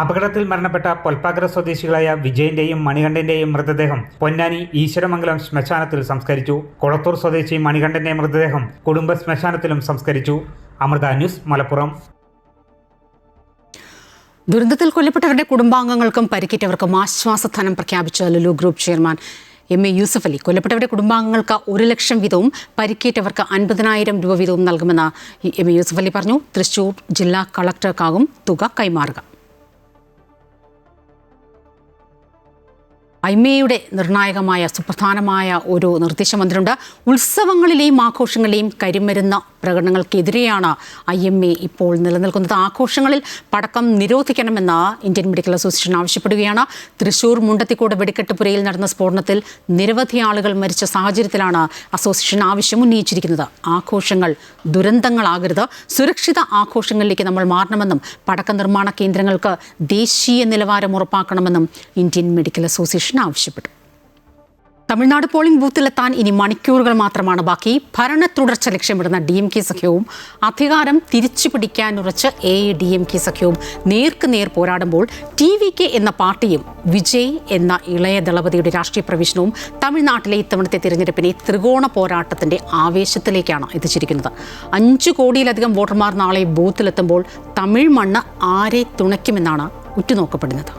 അപകടത്തിൽ മരണപ്പെട്ട പൊൽപ്പാക്കര സ്വദേശികളായ വിജയന്റെയും മണികണ്ഠന്റെയും മൃതദേഹം പൊന്നാനി ഈശ്വരമംഗലം ശ്മശാനത്തിൽ സംസ്കരിച്ചു. കൊളത്തൂർ സ്വദേശി മണികണ്ഠന്റെ മൃതദേഹം കുടുംബ ശ്മശാനത്തിലും സംസ്കരിച്ചു. അമൃത ന്യൂസ്, മലപ്പുറം. ദുരന്തത്തിൽ കൊല്ലപ്പെട്ടവരുടെ കുടുംബാംഗങ്ങൾക്കും പരിക്കേറ്റവർക്കും ആശ്വാസധനം പ്രഖ്യാപിച്ച Lulu group chairman MA Yusuff Ali. കൊല്ലപ്പെട്ടവരുടെ കുടുംബാംഗങ്ങൾക്ക് 1 ലക്ഷം വീതവും പരിക്കേറ്റവർക്ക് 50,000 രൂപ വീതവും നൽകുമെന്ന് MA യൂസഫ് അലി പറഞ്ഞു. തൃശൂർ ജില്ലാ കളക്ടർക്കാകും തുക കൈമാറുക. ഐമയുടെ നിർണായകമായ സുപ്രധാനമായ ഒരു നിർദ്ദേശം വന്നിട്ടുണ്ട്. ഉത്സവങ്ങളിലെയും ആഘോഷങ്ങളിലെയും കരിമരുന്ന് പ്രകടനങ്ങൾക്കെതിരെയാണ് IMA ഇപ്പോൾ നിലനിൽക്കുന്നത്. ആഘോഷങ്ങളിൽ പടക്കം നിരോധിക്കണമെന്ന് ഇന്ത്യൻ മെഡിക്കൽ അസോസിയേഷൻ ആവശ്യപ്പെടുകയാണ്. തൃശൂർ മുണ്ടത്തിക്കോട് വെടിക്കെട്ടുപുരയിൽ നടന്ന സ്ഫോടനത്തിൽ നിരവധി ആളുകൾ മരിച്ച സാഹചര്യത്തിലാണ് അസോസിയേഷൻ ആവശ്യം ഉന്നയിച്ചിരിക്കുന്നത്. ആഘോഷങ്ങൾ ദുരന്തങ്ങളാകരുത്, സുരക്ഷിത ആഘോഷങ്ങളിലേക്ക് നമ്മൾ മാറണമെന്നും പടക്ക നിർമ്മാണ കേന്ദ്രങ്ങൾക്ക് ദേശീയ നിലവാരം ഉറപ്പാക്കണമെന്നും ഇന്ത്യൻ മെഡിക്കൽ അസോസിയേഷൻ ആവശ്യപ്പെട്ടു. തമിഴ്നാട് പോളിംഗ് ബൂത്തിലെത്താൻ ഇനി മണിക്കൂറുകൾ മാത്രമാണ് ബാക്കി. ഭരണ തുടർച്ച ലക്ഷ്യമിടുന്ന DMK സഖ്യവും അധികാരം തിരിച്ചു പിടിക്കാനുറച്ച് AIADMK സഖ്യവും നേർക്കുനേർ പോരാടുമ്പോൾ TVK എന്ന പാർട്ടിയും വിജയ് എന്ന ഇളയ ദളപതിയുടെ രാഷ്ട്രീയ പ്രവേശനവും തമിഴ്നാട്ടിലെ ഇത്തവണത്തെ തിരഞ്ഞെടുപ്പിനെ ത്രികോണ പോരാട്ടത്തിന്റെ ആവേശത്തിലേക്കാണ് എത്തിച്ചിരിക്കുന്നത്. 5 കോടിയിലധികം വോട്ടർമാർ നാളെ ബൂത്തിലെത്തുമ്പോൾ തമിഴ് മണ്ണ് ആരെ തുണയ്ക്കുമെന്നാണ് ഉറ്റുനോക്കപ്പെടുന്നത്.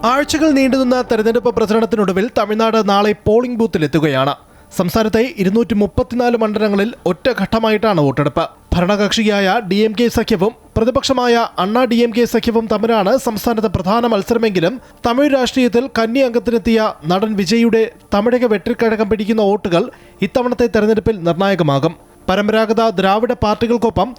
ആഴ്ചകൾ നീണ്ടുനിന്ന തെരഞ്ഞെടുപ്പ് പ്രചരണത്തിനൊടുവിൽ തമിഴ്നാട് നാളെ പോളിംഗ് ബൂത്തിലെത്തുകയാണ്. സംസ്ഥാനത്തെ 234 മണ്ഡലങ്ങളിൽ ഒറ്റഘട്ടമായിട്ടാണ് വോട്ടെടുപ്പ്. ഭരണകക്ഷിയായ DMK സഖ്യവും പ്രതിപക്ഷമായ അണ്ണാ DMK സഖ്യവും തമ്മിലാണ് സംസ്ഥാനത്ത് പ്രധാന മത്സരമെങ്കിലും തമിഴ് രാഷ്ട്രീയത്തിൽ കന്നി അംഗത്തിനെത്തിയ നടൻ വിജയുടെ തമിഴക വെട്ടിക്കഴകം പിടിക്കുന്ന വോട്ടുകൾ ഇത്തവണത്തെ തെരഞ്ഞെടുപ്പിൽ നിർണായകമാകും. പരമ്പരാഗത ദ്രാവിഡ പാർട്ടികൾക്കൊപ്പം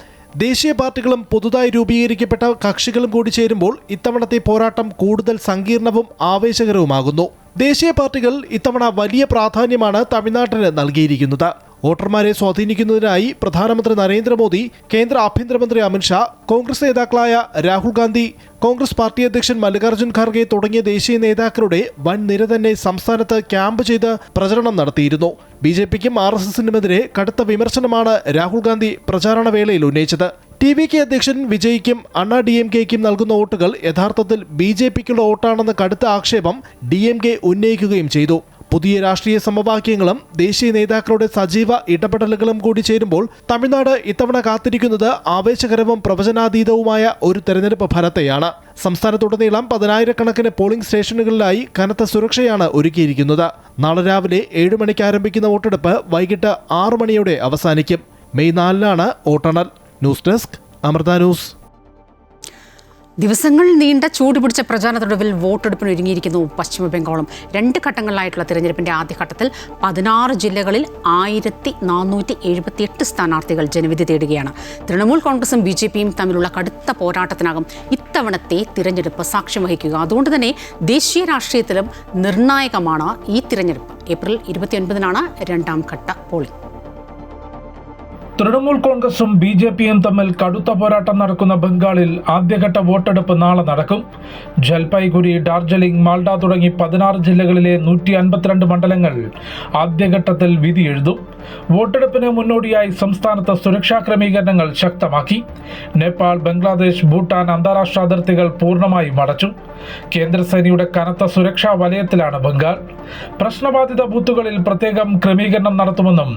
ദേശീയ പാർട്ടികളും പുതുതായി രൂപീകരിക്കപ്പെട്ട കക്ഷികളും കൂടി ചേരുമ്പോൾ ഇത്തവണത്തെ പോരാട്ടം കൂടുതൽ സങ്കീർണവും ആവേശകരവുമാകുന്നു. ദേശീയ പാർട്ടികൾ ഇത്തവണ വലിയ പ്രാധാന്യമാണ് തമിഴ്നാട്ടിന് നൽകിയിരിക്കുന്നത്. വോട്ടർമാരെ സ്വാധീനിക്കുന്നതിനായി പ്രധാനമന്ത്രി നരേന്ദ്രമോദി, കേന്ദ്ര ആഭ്യന്തരമന്ത്രി അമിത്ഷാ, കോൺഗ്രസ് നേതാക്കളായ രാഹുൽ ഗാന്ധി, കോൺഗ്രസ് പാർട്ടി അധ്യക്ഷൻ മല്ലികാർജ്ജുൻ ഖാർഗെ തുടങ്ങിയ ദേശീയ നേതാക്കളുടെ വൻ നിര തന്നെ സംസ്ഥാനത്ത് ക്യാമ്പ് ചെയ്ത് പ്രചരണം നടത്തിയിരുന്നു. BJPക്കും RSSനുമെതിരെ കടുത്ത വിമർശനമാണ് രാഹുൽ ഗാന്ധി പ്രചാരണ വേളയിൽ ഉന്നയിച്ചത്. TVK അധ്യക്ഷൻ വിജയ്ക്കും അണ്ണാ DMKയ്ക്കും നൽകുന്ന വോട്ടുകൾ യഥാർത്ഥത്തിൽ BJPക്കുള്ള വോട്ടാണെന്ന കടുത്ത ആക്ഷേപം DMK ഉന്നയിക്കുകയും ചെയ്തു. പുതിയ രാഷ്ട്രീയ സമവാക്യങ്ങളും ദേശീയ നേതാക്കളുടെ സജീവ ഇടപെടലുകളും കൂടി ചേരുമ്പോൾ തമിഴ്നാട് ഇത്തവണ കാത്തിരിക്കുന്നത് ആവേശകരവും പ്രവചനാതീതവുമായ ഒരു തെരഞ്ഞെടുപ്പ് ഫലത്തെയാണ്. സംസ്ഥാനത്തുടനീളം 10,000-കണക്കിന് പോളിംഗ് സ്റ്റേഷനുകളിലായി കനത്ത സുരക്ഷയാണ് ഒരുക്കിയിരിക്കുന്നത്. നാളെ രാവിലെ 7 മണിക്ക് ആരംഭിക്കുന്ന വോട്ടെടുപ്പ് വൈകിട്ട് 6 മണിയോടെ അവസാനിക്കും. മെയ് 4-നാണ് വോട്ടെണ്ണൽ. News desk, Amrita news. ദിവസങ്ങൾ നീണ്ട ചൂടുപിടിച്ച പ്രചാരണത്തൊടുവിൽ വോട്ടെടുപ്പിന് ഒരുങ്ങിയിരിക്കുന്നു പശ്ചിമ ബംഗാളും. 2 ഘട്ടങ്ങളിലായിട്ടുള്ള തിരഞ്ഞെടുപ്പിന്റെ ആദ്യഘട്ടത്തിൽ 16 ജില്ലകളിൽ 1478 സ്ഥാനാർത്ഥികൾ ജനവിധി തേടുകയാണ്. തൃണമൂൽ കോൺഗ്രസും BJPയും തമ്മിലുള്ള കടുത്ത പോരാട്ടത്തിനാകും ഇത്തവണത്തെ തിരഞ്ഞെടുപ്പ് സാക്ഷ്യം വഹിക്കുക. അതുകൊണ്ട് തന്നെ ദേശീയ രാഷ്ട്രീയത്തിലും നിർണായകമാണ് ഈ തിരഞ്ഞെടുപ്പ്. ഏപ്രിൽ 29-നാണ് 2ാം ഘട്ട പോളിംഗ്. തൃണമൂൽ കോൺഗ്രസും BJPയും തമ്മിൽ കടുത്ത പോരാട്ടം നടക്കുന്ന ബംഗാളിൽ ആദ്യഘട്ട വോട്ടെടുപ്പ് നാളെ നടക്കും. ജൽപൈഗുരി, ഡാർജിലിംഗ്, മാൽഡ തുടങ്ങി 16 ജില്ലകളിലെ 152 മണ്ഡലങ്ങൾ ആദ്യഘട്ടത്തിൽ വിധി എഴുതും. വോട്ടെടുപ്പിന് മുന്നോടിയായി സംസ്ഥാനത്ത് സുരക്ഷാ ക്രമീകരണങ്ങൾ ശക്തമാക്കി. നേപ്പാൾ, ബംഗ്ലാദേശ്, ഭൂട്ടാൻ അന്താരാഷ്ട്ര അതിർത്തികൾ പൂർണ്ണമായും അടച്ചു. കേന്ദ്രസേനയുടെ കനത്ത സുരക്ഷാ വലയത്തിലാണ് ബംഗാൾ. പ്രശ്നബാധിത ബൂത്തുകളിൽ പ്രത്യേകം ക്രമീകരണം നടത്തുമെന്നും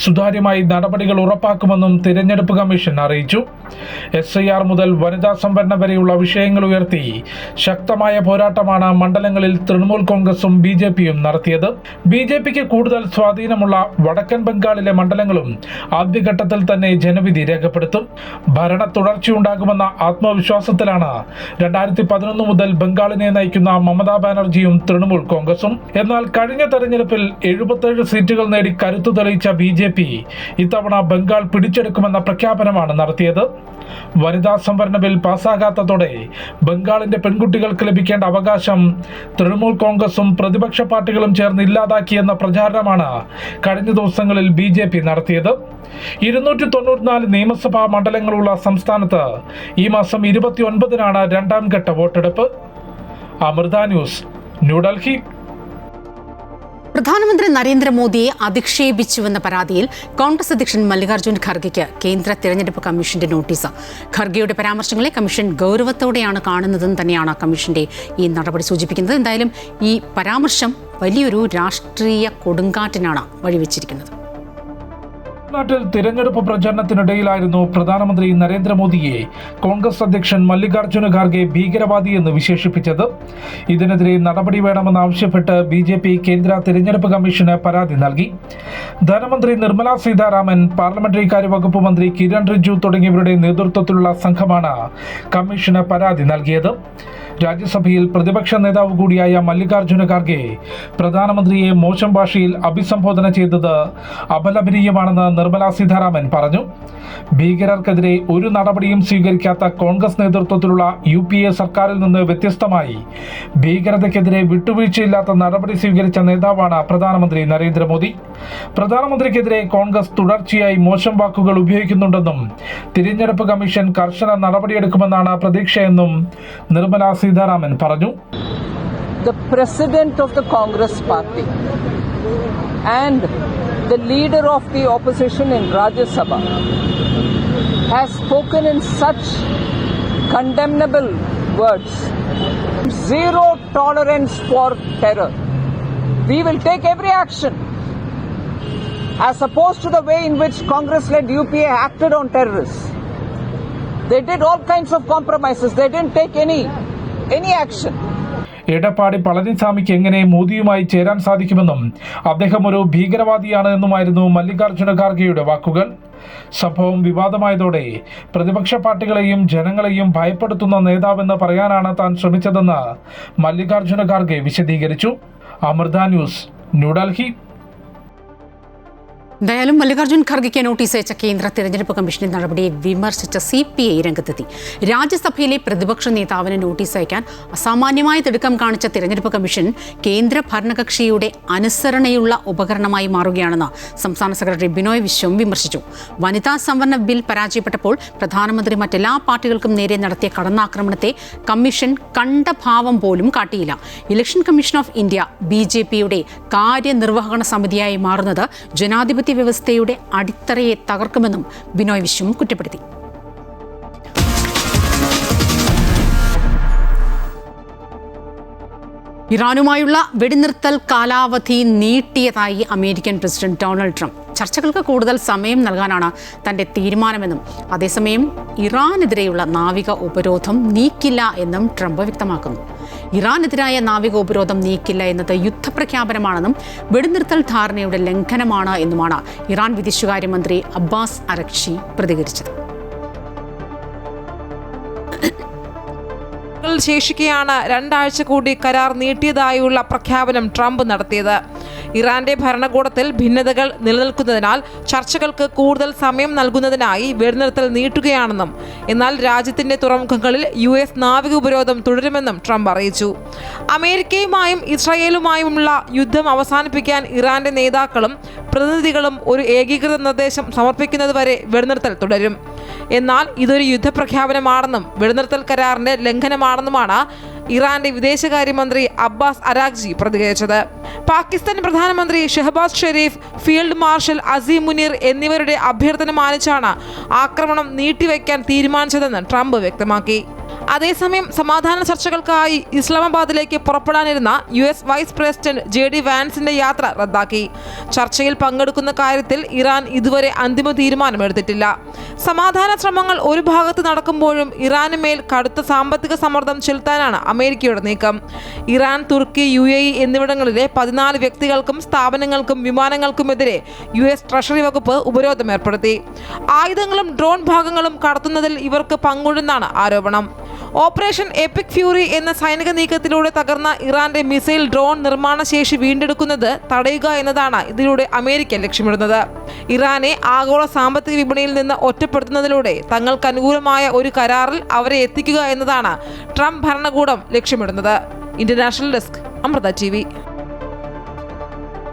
സുതാര്യമായി നടപടികൾ ഉറപ്പാക്കുമെന്നും തിരഞ്ഞെടുപ്പ് കമ്മീഷൻ അറിയിച്ചു. SIR മുതൽ വനിതാ സംവരണം വരെയുള്ള വിഷയങ്ങൾ ഉയർത്തി ശക്തമായ പോരാട്ടമാണ് മണ്ഡലങ്ങളിൽ തൃണമൂൽ കോൺഗ്രസും BJPയും നടത്തിയത്. BJPക്ക് കൂടുതൽ സ്വാധീനമുള്ള വടക്കൻ ബംഗാളിലെ മണ്ഡലങ്ങളും ആദ്യഘട്ടത്തിൽ തന്നെ ജനവിധി രേഖപ്പെടുത്തും. ഭരണ തുടർച്ചയുണ്ടാകുമെന്ന ആത്മവിശ്വാസത്തിലാണ് 2011 മുതൽ ബംഗാളിനെ നയിക്കുന്ന മമതാ ബാനർജിയും തൃണമൂൽ കോൺഗ്രസും. എന്നാൽ കഴിഞ്ഞ തെരഞ്ഞെടുപ്പിൽ 77 സീറ്റുകൾ നേടി കരുത്തു തെളിയിച്ച BJP ഇത്തവണ ബംഗാൾ പിടിച്ചെടുക്കുമെന്ന പ്രഖ്യാപനമാണ് നടത്തിയത്. വനിതാ സംവരണ ബിൽ പാസ്സാകാത്തതോടെ ബംഗാളിന്റെ പെൺകുട്ടികൾക്ക് ലഭിക്കേണ്ട അവകാശം തൃണമൂൽ കോൺഗ്രസും പ്രതിപക്ഷ പാർട്ടികളും ചേർന്ന് ഇല്ലാതാക്കിയെന്ന പ്രചാരണമാണ് കഴിഞ്ഞ ദിവസങ്ങളിൽ BJP നടത്തിയത്. 294 നിയമസഭാ മണ്ഡലങ്ങളുള്ള സംസ്ഥാനത്ത് ഈ മാസം 29-നാണ് 2ാം ഘട്ട വോട്ടെടുപ്പ്. അമൃത ന്യൂസ്, ന്യൂഡൽഹി. പ്രധാനമന്ത്രി നരേന്ദ്രമോദിയെ അധിക്ഷേപിച്ചുവെന്ന പരാതിയിൽ കോൺഗ്രസ് അധ്യക്ഷൻ മല്ലികാർജ്ജുൻ ഖർഗെയ്ക്ക് കേന്ദ്ര തിരഞ്ഞെടുപ്പ് കമ്മീഷന്റെ നോട്ടീസ്. ഖർഗെയുടെ പരാമർശങ്ങളെ കമ്മീഷൻ ഗൗരവത്തോടെയാണ് കാണുന്നതെന്ന് തന്നെയാണ് കമ്മീഷന്റെ ഈ നടപടി സൂചിപ്പിക്കുന്നത്. എന്തായാലും ഈ പരാമർശം വലിയൊരു രാഷ്ട്രീയ കൊടുങ്കാറ്റിനാണ് വഴിവെച്ചിരിക്കുന്നത്. നാട്ടിൽ തിരഞ്ഞെടുപ്പ് പ്രചരണത്തിനിടയിലായിരുന്നു പ്രധാനമന്ത്രി നരേന്ദ്രമോദിയെ കോൺഗ്രസ് അധ്യക്ഷൻ മല്ലികാർജ്ജുന ഖാർഗെ ഭീകരവാദി എന്ന് വിശേഷിപ്പിച്ചത്. ഇതിനെതിരെ നടപടി വേണമെന്നാവശ്യപ്പെട്ട് BJP കേന്ദ്ര തിരഞ്ഞെടുപ്പ് കമ്മീഷന് പരാതി നൽകി. ധനമന്ത്രി നിർമ്മല സീതാരാമൻ, പാർലമെന്ററി കാര്യ വകുപ്പ് മന്ത്രി കിരൺ റിജ്ജു തുടങ്ങിയവരുടെ നേതൃത്വത്തിലുള്ള സംഘമാണ് കമ്മീഷന് പരാതി നൽകിയത്. രാജ്യസഭയിൽ പ്രതിപക്ഷ നേതാവ് കൂടിയായ മല്ലികാർജ്ജുന ഖാർഗെ പ്രധാനമന്ത്രിയെ മോശം ഭാഷയിൽ അഭിസംബോധന ചെയ്തത് അപലപനീയമാണെന്ന് നിർമ്മല സീതാരാമൻ പറഞ്ഞു. ഭീകരർക്കെതിരെ ഒരു നടപടിയും സ്വീകരിക്കാത്ത കോൺഗ്രസ് നേതൃത്വത്തിലുള്ള UPA സർക്കാരിൽ നിന്ന് വ്യത്യസ്തമായി ഭീകരതയ്ക്കെതിരെ വിട്ടുവീഴ്ചയില്ലാത്ത നടപടി സ്വീകരിച്ച നേതാവാണ് പ്രധാനമന്ത്രി നരേന്ദ്രമോദി. പ്രധാനമന്ത്രിക്കെതിരെ കോൺഗ്രസ് തുടർച്ചയായി മോശം വാക്കുകൾ ഉപയോഗിക്കുന്നുണ്ടെന്നും തിരഞ്ഞെടുപ്പ് കമ്മീഷൻ കർശന നടപടിയെടുക്കുമെന്നാണ് പ്രതീക്ഷയെന്നും നിർമ്മല സീതാരാമൻ പറഞ്ഞു. The president of the Congress party and the leader of the opposition in Rajya Sabha has spoken in such condemnable words. Zero tolerance for terror. We will take every action as opposed to the way in which Congress-led UPA acted on terrorists. They did all kinds of compromises. They didn't take any action. Edappadi പളനിസ്വാമിക്ക് എങ്ങനെ മോദിയുമായി ചേരാൻ സാധിക്കുമെന്നും അദ്ദേഹം ഒരു ഭീകരവാദിയാണ് എന്നുമായിരുന്നു മല്ലികാർജ്ജുന ഖാർഗെയുടെ വാക്കുകൾ. സംഭവം വിവാദമായതോടെ പ്രതിപക്ഷ പാർട്ടികളെയും ജനങ്ങളെയും ഭയപ്പെടുത്തുന്ന നേതാവെന്ന് പറയാനാണ് താൻ ശ്രമിച്ചതെന്ന് മല്ലികാർജ്ജുന ഖാർഗെ വിശദീകരിച്ചു. അമൃത ന്യൂസ്, ന്യൂഡൽഹി. എന്തായാലും മല്ലികാർജ്ജുൻ ഖാർഗെയ്ക്ക് നോട്ടീസ് അയച്ച കേന്ദ്ര തിരഞ്ഞെടുപ്പ് കമ്മീഷന്റെ നടപടിയെ വിമർശിച്ച CPI രംഗത്തെത്തി. രാജ്യസഭയിലെ പ്രതിപക്ഷ നേതാവിന് നോട്ടീസ് അയക്കാൻ അസാമാന്യമായ തിടുക്കം കാണിച്ച തിരഞ്ഞെടുപ്പ് കമ്മീഷൻ കേന്ദ്ര ഭരണകക്ഷിയുടെ അനുസരണയുള്ള ഉപകരണമായി മാറുകയാണെന്ന് സംസ്ഥാന സെക്രട്ടറി ബിനോയ് വിശ്വം വിമർശിച്ചു. വനിതാ സംവരണ ബിൽ പരാജയപ്പെട്ടപ്പോൾ പ്രധാനമന്ത്രി മറ്റെല്ലാ പാർട്ടികൾക്കും നേരെ നടത്തിയ കടന്നാക്രമണത്തെ കമ്മീഷൻ കണ്ട ഭാവം പോലും കാട്ടിയില്ല. ഇലക്ഷൻ കമ്മീഷൻ ഓഫ് ഇന്ത്യ BJPയുടെ കാര്യനിർവഹണ സമിതിയായി മാറുന്നത് ജനാധിപത്യ വ്യവസ്ഥയുടെ അടിത്തറയെ തകർക്കുമെന്നും ബിനോയ് വിശ്വം കുറ്റപ്പെടുത്തി. ഇറാനുമായുള്ള വെടിനിർത്തൽ കാലാവധി നീട്ടിയതായി അമേരിക്കൻ പ്രസിഡന്റ് ഡൊണാൾഡ് ട്രംപ്. ചർച്ചകൾക്ക് കൂടുതൽ സമയം നൽകാനാണ് തന്റെ തീരുമാനമെന്നും അതേസമയം ഇറാനെതിരെയുള്ള നാവിക ഉപരോധം നീക്കില്ല എന്നും ട്രംപ് വ്യക്തമാക്കുന്നു. ഇറാനെതിരായ നാവിക ഉപരോധം നീക്കില്ല എന്നത് യുദ്ധപ്രഖ്യാപനമാണെന്നും വെടിനിർത്തൽ ധാരണയുടെ ലംഘനമാണ് എന്നുമാണ് ഇറാൻ വിദേശകാര്യമന്ത്രി അബ്ബാസ് അരഗ്ചി പ്രതികരിച്ചത്. ശേഷിക്കെയാണ് 2 ആഴ്ച കൂടി കരാർ നീട്ടിയതായുള്ള പ്രഖ്യാപനം ട്രംപ് നടത്തിയത്. ഇറാന്റെ ഭരണകൂടത്തിൽ ഭിന്നതകൾ നിലനിൽക്കുന്നതിനാൽ ചർച്ചകൾക്ക് കൂടുതൽ സമയം നൽകുന്നതിനായി വെടിനിർത്തൽ നീട്ടുകയാണെന്നും എന്നാൽ രാജ്യത്തിന്റെ തുറമുഖങ്ങളിൽ US നാവിക ഉപരോധം തുടരുമെന്നും ട്രംപ് അറിയിച്ചു. അമേരിക്കയുമായും ഇസ്രായേലുമായുമുള്ള യുദ്ധം അവസാനിപ്പിക്കാൻ ഇറാന്റെ നേതാക്കളും പ്രതിനിധികളും ഒരു ഏകീകൃത നിർദ്ദേശം സമർപ്പിക്കുന്നതുവരെ വെടിനിർത്തൽ തുടരും. എന്നാൽ ഇതൊരു യുദ്ധപ്രഖ്യാപനമാണെന്നും വെടിനിർത്തൽ കരാറിന്റെ ലംഘനമാണെന്നുമാണ് ഇറാന്റെ വിദേശകാര്യമന്ത്രി അബ്ബാസ് അരാഗ്ചി പ്രതികരിച്ചത്. പാകിസ്ഥാൻ പ്രധാനമന്ത്രി ഷഹബാസ് ഷെരീഫ്, ഫീൽഡ് മാർഷൽ അസീം മുനീർ എന്നിവരുടെ അഭ്യർത്ഥന മാനിച്ചാണ് ആക്രമണം നീട്ടിവെക്കാൻ തീരുമാനിച്ചതെന്ന് ട്രംപ് വ്യക്തമാക്കി. അതേസമയം സമാധാന ചർച്ചകൾക്കായി ഇസ്ലാമാബാദിലേക്ക് പുറപ്പെടാനിരുന്ന US വൈസ് പ്രസിഡന്റ് JD വാൻസിന്റെ യാത്ര റദ്ദാക്കി. ചർച്ചയിൽ പങ്കെടുക്കുന്ന കാര്യത്തിൽ ഇറാൻ ഇതുവരെ അന്തിമ തീരുമാനമെടുത്തിട്ടില്ല. സമാധാന ശ്രമങ്ങൾ ഒരു ഭാഗത്ത് നടക്കുമ്പോഴും ഇറാന് മേൽ കടുത്ത സാമ്പത്തിക സമ്മർദ്ദം ചെലുത്താനാണ് അമേരിക്കയുടെ നീക്കം. ഇറാൻ, തുർക്കി, UAE എന്നിവിടങ്ങളിലെ 14 വ്യക്തികൾക്കും സ്ഥാപനങ്ങൾക്കും വിമാനങ്ങൾക്കുമെതിരെ US ട്രഷറി വകുപ്പ് ഉപരോധം ഏർപ്പെടുത്തി. ആയുധങ്ങളും ഡ്രോൺ ഭാഗങ്ങളും കടത്തുന്നതിൽ ഇവർക്ക് പങ്കുണ്ടെന്നാണ് ആരോപണം. ഓപ്പറേഷൻ എപ്പിക് ഫ്യൂറി എന്ന സൈനിക നീക്കത്തിലൂടെ തകർന്ന ഇറാന്റെ മിസൈൽ ഡ്രോൺ നിർമ്മാണ ശേഷി വീണ്ടെടുക്കുന്നത് തടയുക എന്നതാണ് ഇതിലൂടെ അമേരിക്ക ലക്ഷ്യമിടുന്നത്. ഇറാനെ ആഗോള സാമ്പത്തിക വിപണിയിൽ നിന്ന് ഒറ്റപ്പെടുത്തുന്നതിലൂടെ തങ്ങൾക്ക് അനുകൂലമായ ഒരു കരാറിൽ അവരെ എത്തിക്കുക എന്നതാണ് ട്രംപ് ഭരണകൂടം ലക്ഷ്യമിടുന്നത്. International desk, Amrita TV.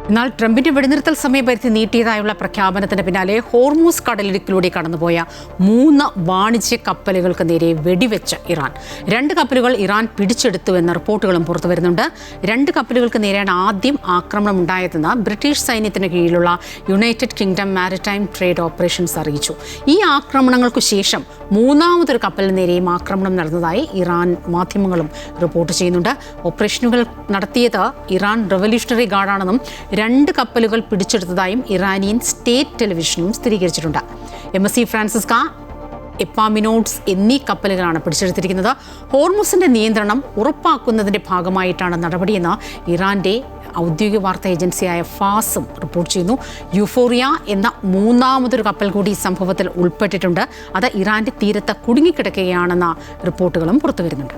എന്നാൽ ട്രംപിന്റെ വെടിനിർത്തൽ സമയപരിധി നീട്ടിയതായുള്ള പ്രഖ്യാപനത്തിന് പിന്നാലെ ഹോർമൂസ് കടലിടുക്കിലൂടെ കടന്നുപോയ 3 വാണിജ്യ കപ്പലുകൾക്ക് നേരെ വെടിവെച്ച ഇറാൻ. 2 കപ്പലുകൾ ഇറാൻ പിടിച്ചെടുത്തുവെന്ന റിപ്പോർട്ടുകളും പുറത്തുവരുന്നുണ്ട്. 2 കപ്പലുകൾക്ക് നേരെയാണ് ആദ്യം ആക്രമണം ഉണ്ടായതെന്ന് ബ്രിട്ടീഷ് സൈന്യത്തിന് കീഴിലുള്ള United kingdom maritime trade operations അറിയിച്ചു. ഈ ആക്രമണങ്ങൾക്കു ശേഷം മൂന്നാമതൊരു കപ്പലിന് നേരെയും ആക്രമണം നടന്നതായി ഇറാൻ മാധ്യമങ്ങളും റിപ്പോർട്ട് ചെയ്യുന്നുണ്ട്. ഓപ്പറേഷനുകൾ നടത്തിയത് ഇറാൻ റവല്യൂഷണറി ഗാർഡാണെന്നും 2 കപ്പലുകൾ പിടിച്ചെടുത്തതായും ഇറാനിയൻ സ്റ്റേറ്റ് ടെലിവിഷനും സ്ഥിരീകരിച്ചിട്ടുണ്ട്. MSC ഫ്രാൻസിസ്ക, എപ്പാമിനോഡ്സ് എന്നീ കപ്പലുകളാണ് പിടിച്ചെടുത്തിരിക്കുന്നത്. ഹോർമുസിന്റെ നിയന്ത്രണം ഉറപ്പാക്കുന്നതിന്റെ ഭാഗമായിട്ടാണ് നടപടിയെന്ന് ഇറാന്റെ ഔദ്യോഗിക വാർത്താ ഏജൻസിയായ ഫാസും റിപ്പോർട്ട് ചെയ്യുന്നു. യൂഫോറിയ എന്ന മൂന്നാമതൊരു കപ്പൽ കൂടി ഈ സംഭവത്തിൽ ഉൾപ്പെട്ടിട്ടുണ്ട്. അത് ഇറാന്റെ തീരത്ത് കുടുങ്ങിക്കിടക്കുകയാണെന്ന റിപ്പോർട്ടുകളും പുറത്തുവരുന്നുണ്ട്.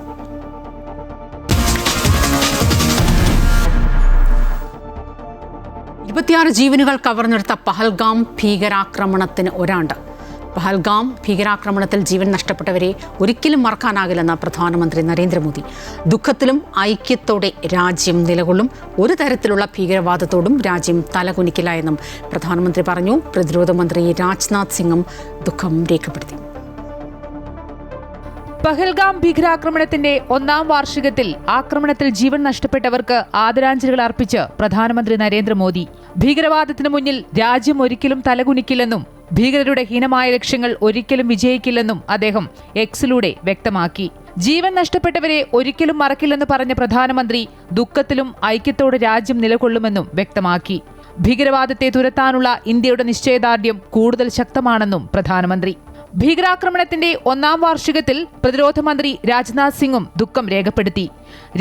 ജീവനുകൾ കവർന്നെടുത്ത പഹൽഗാം ഭീകരാക്രമണത്തിന് ഒരാണ്ട്. പഹൽഗാം ഭീകരാക്രമണത്തിൽ ജീവൻ നഷ്ടപ്പെട്ടവരെ ഒരിക്കലും മറക്കാനാകില്ലെന്ന് പ്രധാനമന്ത്രി നരേന്ദ്രമോദി. ദുഃഖത്തിലും ഐക്യത്തോടെ രാജ്യം നിലകൊള്ളും. ഒരു തരത്തിലുള്ള ഭീകരവാദത്തോടും രാജ്യം തലകുനിക്കില്ല എന്നും പ്രധാനമന്ത്രി പറഞ്ഞു. പ്രതിരോധ മന്ത്രി രാജ്നാഥ് സിംഗും ദുഃഖം രേഖപ്പെടുത്തി. പഹൽഗാം ഭീകരാക്രമണത്തിന്റെ 1ാം വാർഷികത്തിൽ ആക്രമണത്തിൽ ജീവൻ നഷ്ടപ്പെട്ടവർക്ക് ആദരാഞ്ജലികൾ അർപ്പിച്ച് പ്രധാനമന്ത്രി നരേന്ദ്രമോദി. ഭീകരവാദത്തിന് മുന്നിൽ രാജ്യം ഒരിക്കലും തലകുനിക്കില്ലെന്നും ഭീകരരുടെ ഹീനമായ ലക്ഷ്യങ്ങൾ ഒരിക്കലും വിജയിക്കില്ലെന്നും അദ്ദേഹം എക്സിലൂടെ വ്യക്തമാക്കി. ജീവൻ നഷ്ടപ്പെട്ടവരെ ഒരിക്കലും മറക്കില്ലെന്ന് പറഞ്ഞ പ്രധാനമന്ത്രി ദുഃഖത്തിലും ഐക്യത്തോടെ രാജ്യം നിലകൊള്ളുമെന്നും വ്യക്തമാക്കി. ഭീകരവാദത്തെ തുരത്താനുള്ള ഇന്ത്യയുടെ നിശ്ചയദാർഢ്യം കൂടുതൽ ശക്തമാണെന്നും പ്രധാനമന്ത്രി. ഭീകരാക്രമണത്തിന്റെ 1ാം വാർഷികത്തിൽ പ്രതിരോധ മന്ത്രി രാജ്നാഥ് സിംഗും ദുഃഖം രേഖപ്പെടുത്തി.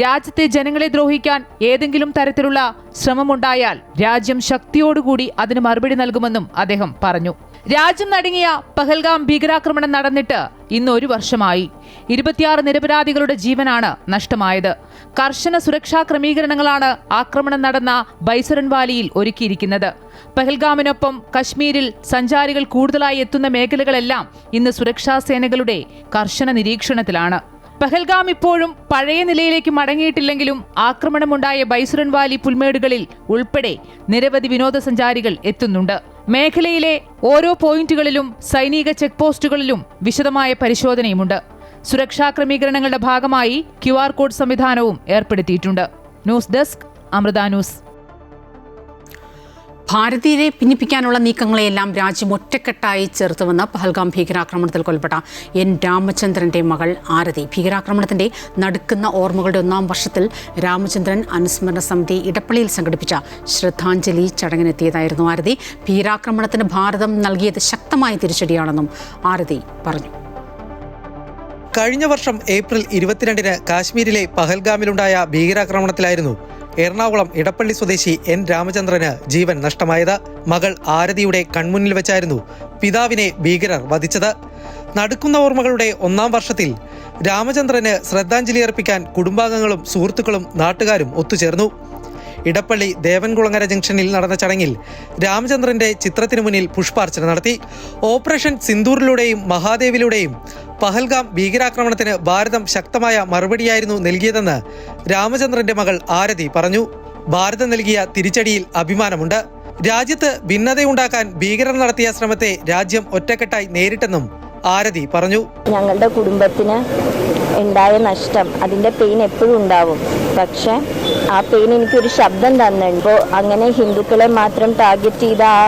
രാജ്യത്തെ ജനങ്ങളെ ദ്രോഹിക്കാൻ ഏതെങ്കിലും തരത്തിലുള്ള ശ്രമമുണ്ടായാൽ രാജ്യം ശക്തിയോടുകൂടി അതിന് മറുപടി നൽകുമെന്നും അദ്ദേഹം പറഞ്ഞു. രാജ്യം നടുങ്ങിയ പഹൽഗാം ഭീകരാക്രമണം നടന്നിട്ട് ഇന്ന് 1 വർഷമായി. 26 നിരപരാധികളുടെ ജീവനാണ് നഷ്ടമായത്. കർശന സുരക്ഷാ ക്രമീകരണങ്ങളാണ് ആക്രമണം നടന്ന ബൈസറൻ വാലിയിൽ ഒരുക്കിയിരിക്കുന്നത്. പഹൽഗാമിനൊപ്പം കശ്മീരിൽ സഞ്ചാരികൾ കൂടുതലായി എത്തുന്ന മേഖലകളെല്ലാം ഇന്ന് സുരക്ഷാ സേനകളുടെ കർശന നിരീക്ഷണത്തിലാണ്. പഹൽഗാം ഇപ്പോഴും പഴയ നിലയിലേക്ക് മടങ്ങിയിട്ടില്ലെങ്കിലും ആക്രമണമുണ്ടായ ബൈസറൻ വാലി പുൽമേടുകളിൽ ഉൾപ്പെടെ നിരവധി വിനോദസഞ്ചാരികൾ എത്തുന്നുണ്ട്. മേഖലയിലെ ഓരോ പോയിന്റുകളിലും സൈനിക ചെക്ക് പോസ്റ്റുകളിലും വിശദമായ പരിശോധനയുമുണ്ട്. സുരക്ഷാ ക്രമീകരണങ്ങളുടെ ഭാഗമായി QR കോഡ് സംവിധാനവും ഏർപ്പെടുത്തിയിട്ടുണ്ട്. News desk, Amrita news. ഭാരതീയരെ ഭിന്നിപ്പിക്കാനുള്ള നീക്കങ്ങളെയെല്ലാം രാജ്യം ഒറ്റക്കെട്ടായി ചേർത്തുവെന്ന് പഹൽഗാം ഭീകരാക്രമണത്തിൽ കൊല്ലപ്പെട്ട N. രാമചന്ദ്രന്റെ മകൾ ആരതി. ഭീകരാക്രമണത്തിന്റെ നടുക്കുന്ന ഓർമ്മകളുടെ 1ാം വർഷത്തിൽ രാമചന്ദ്രൻ അനുസ്മരണ സമിതി ഇടപ്പള്ളിയിൽ സംഘടിപ്പിച്ച ശ്രദ്ധാഞ്ജലി ചടങ്ങിനെത്തിയതായിരുന്നു ആരതി. ഭീകരാക്രമണത്തിന് ഭാരതം നൽകിയത് ശക്തമായ തിരിച്ചടിയാണെന്നും ആരതി പറഞ്ഞു. കഴിഞ്ഞ വർഷം ഏപ്രിൽ 22-ന് കാശ്മീരിലെ പഹൽഗാമിലുണ്ടായ ഭീകരാക്രമണത്തിലായിരുന്നു എറണാകുളം ഇടപ്പള്ളി സ്വദേശി N. രാമചന്ദ്രന് ജീവൻ നഷ്ടമായത്. മകൾ ആരതിയുടെ കൺമുന്നിൽ വെച്ചായിരുന്നു പിതാവിനെ ഭീകരർ വധിച്ചത്. നടുക്കുന്ന ഓർമ്മകളുടെ 1ാം വർഷത്തിൽ രാമചന്ദ്രന് ശ്രദ്ധാഞ്ജലി അർപ്പിക്കാൻ കുടുംബാംഗങ്ങളും സുഹൃത്തുക്കളും നാട്ടുകാരും ഒത്തുചേർന്നു. ഇടപ്പള്ളി ദേവൻകുളങ്ങര ജംഗ്ഷനിൽ നടന്ന ചടങ്ങിൽ രാമചന്ദ്രന്റെ ചിത്രത്തിനു മുന്നിൽ പുഷ്പാർച്ചന നടത്തി. ഓപ്പറേഷൻ സിന്ദൂറിലൂടെയും മഹാദേവിലൂടെയും പഹൽഗാം ഭീകരാക്രമണത്തിന് ഭാരതം ശക്തമായ മറുപടിയായിരുന്നു നൽകിയതെന്ന് രാമചന്ദ്രന്റെ മകൾ ആരതി പറഞ്ഞു. ഭാരതം നൽകിയ തിരിച്ചടിയിൽ അഭിമാനമുണ്ട്. രാജ്യത്ത് ഭിന്നതയുണ്ടാക്കാൻ ഭീകരർ നടത്തിയ ശ്രമത്തെ രാജ്യം ഒറ്റക്കെട്ടായി നേരിട്ടെന്നും ആരതി പറഞ്ഞു. ഞങ്ങളുടെ കുടുംബത്തിന് ഉണ്ടായ നഷ്ടം, അതിൻ്റെ പെയിൻ എപ്പോഴും ഉണ്ടാവും. പക്ഷെ ആ പെയിൻ എനിക്കൊരു ശബ്ദം തന്നിട്ടുണ്ടോ. അങ്ങനെ ഹിന്ദുക്കളെ മാത്രം ടാർഗറ്റ് ചെയ്ത ആ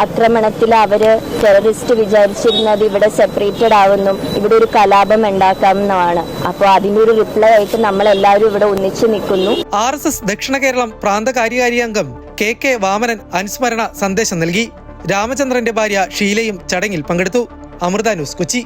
ആക്രമണത്തിൽ അവര് ടെററിസ്റ്റ് വിചാരിച്ചിരുന്നത് ഇവിടെ സെപ്പറേറ്റഡ് ആവുന്നും ഇവിടെ ഒരു കലാപം ഉണ്ടാക്കാമെന്നുമാണ്. അപ്പോൾ അതിൻ്റെ ഒരു റിപ്ലൈ ആയിട്ട് നമ്മളെല്ലാവരും ഇവിടെ ഒന്നിച്ചു നിൽക്കുന്നു. RSS ദക്ഷിണ കേരളം പ്രാന്ത കാര്യകാരി അംഗം KK വാമനൻ അനുസ്മരണ സന്ദേശം നൽകി. രാമചന്ദ്രന്റെ ഭാര്യ ഷീലയും ചടങ്ങിൽ പങ്കെടുത്തു. അമൃത ന്യൂസ്, കൊച്ചി.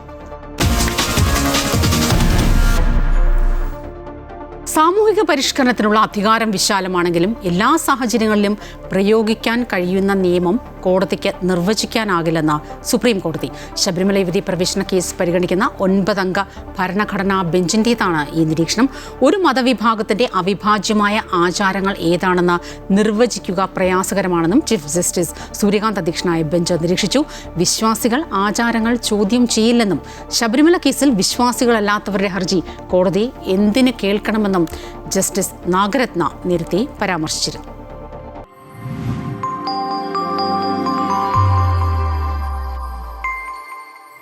സാമൂഹിക പരിഷ്കരണത്തിനുള്ള അധികാരം വിശാലമാണെങ്കിലും എല്ലാ സാഹചര്യങ്ങളിലും പ്രയോഗിക്കാൻ കഴിയുന്ന നിയമം കോടതിക്ക് നിർവചിക്കാനാകില്ലെന്ന് സുപ്രീം കോടതി. ശബരിമല യുവതി പ്രവേശന കേസ് പരിഗണിക്കുന്ന 9-അംഗ ഭരണഘടനാ ബെഞ്ചിൻ്റേതാണ് ഈ നിരീക്ഷണം. ഒരു മതവിഭാഗത്തിന്റെ അവിഭാജ്യമായ ആചാരങ്ങൾ ഏതാണെന്ന് നിർവചിക്കുക പ്രയാസകരമാണെന്നും ചീഫ് ജസ്റ്റിസ് സൂര്യകാന്ത് അധ്യക്ഷനായ ബെഞ്ച് നിരീക്ഷിച്ചു. വിശ്വാസികൾ ആചാരങ്ങൾ ചോദ്യം ചെയ്യില്ലെന്നും ശബരിമല കേസിൽ വിശ്വാസികളല്ലാത്തവരുടെ ഹർജി കോടതി എന്തിന് കേൾക്കണമെന്നും ജസ്റ്റിസ് നാഗരത്ന നേരത്തെ പരാമർശിച്ചിരുന്നു.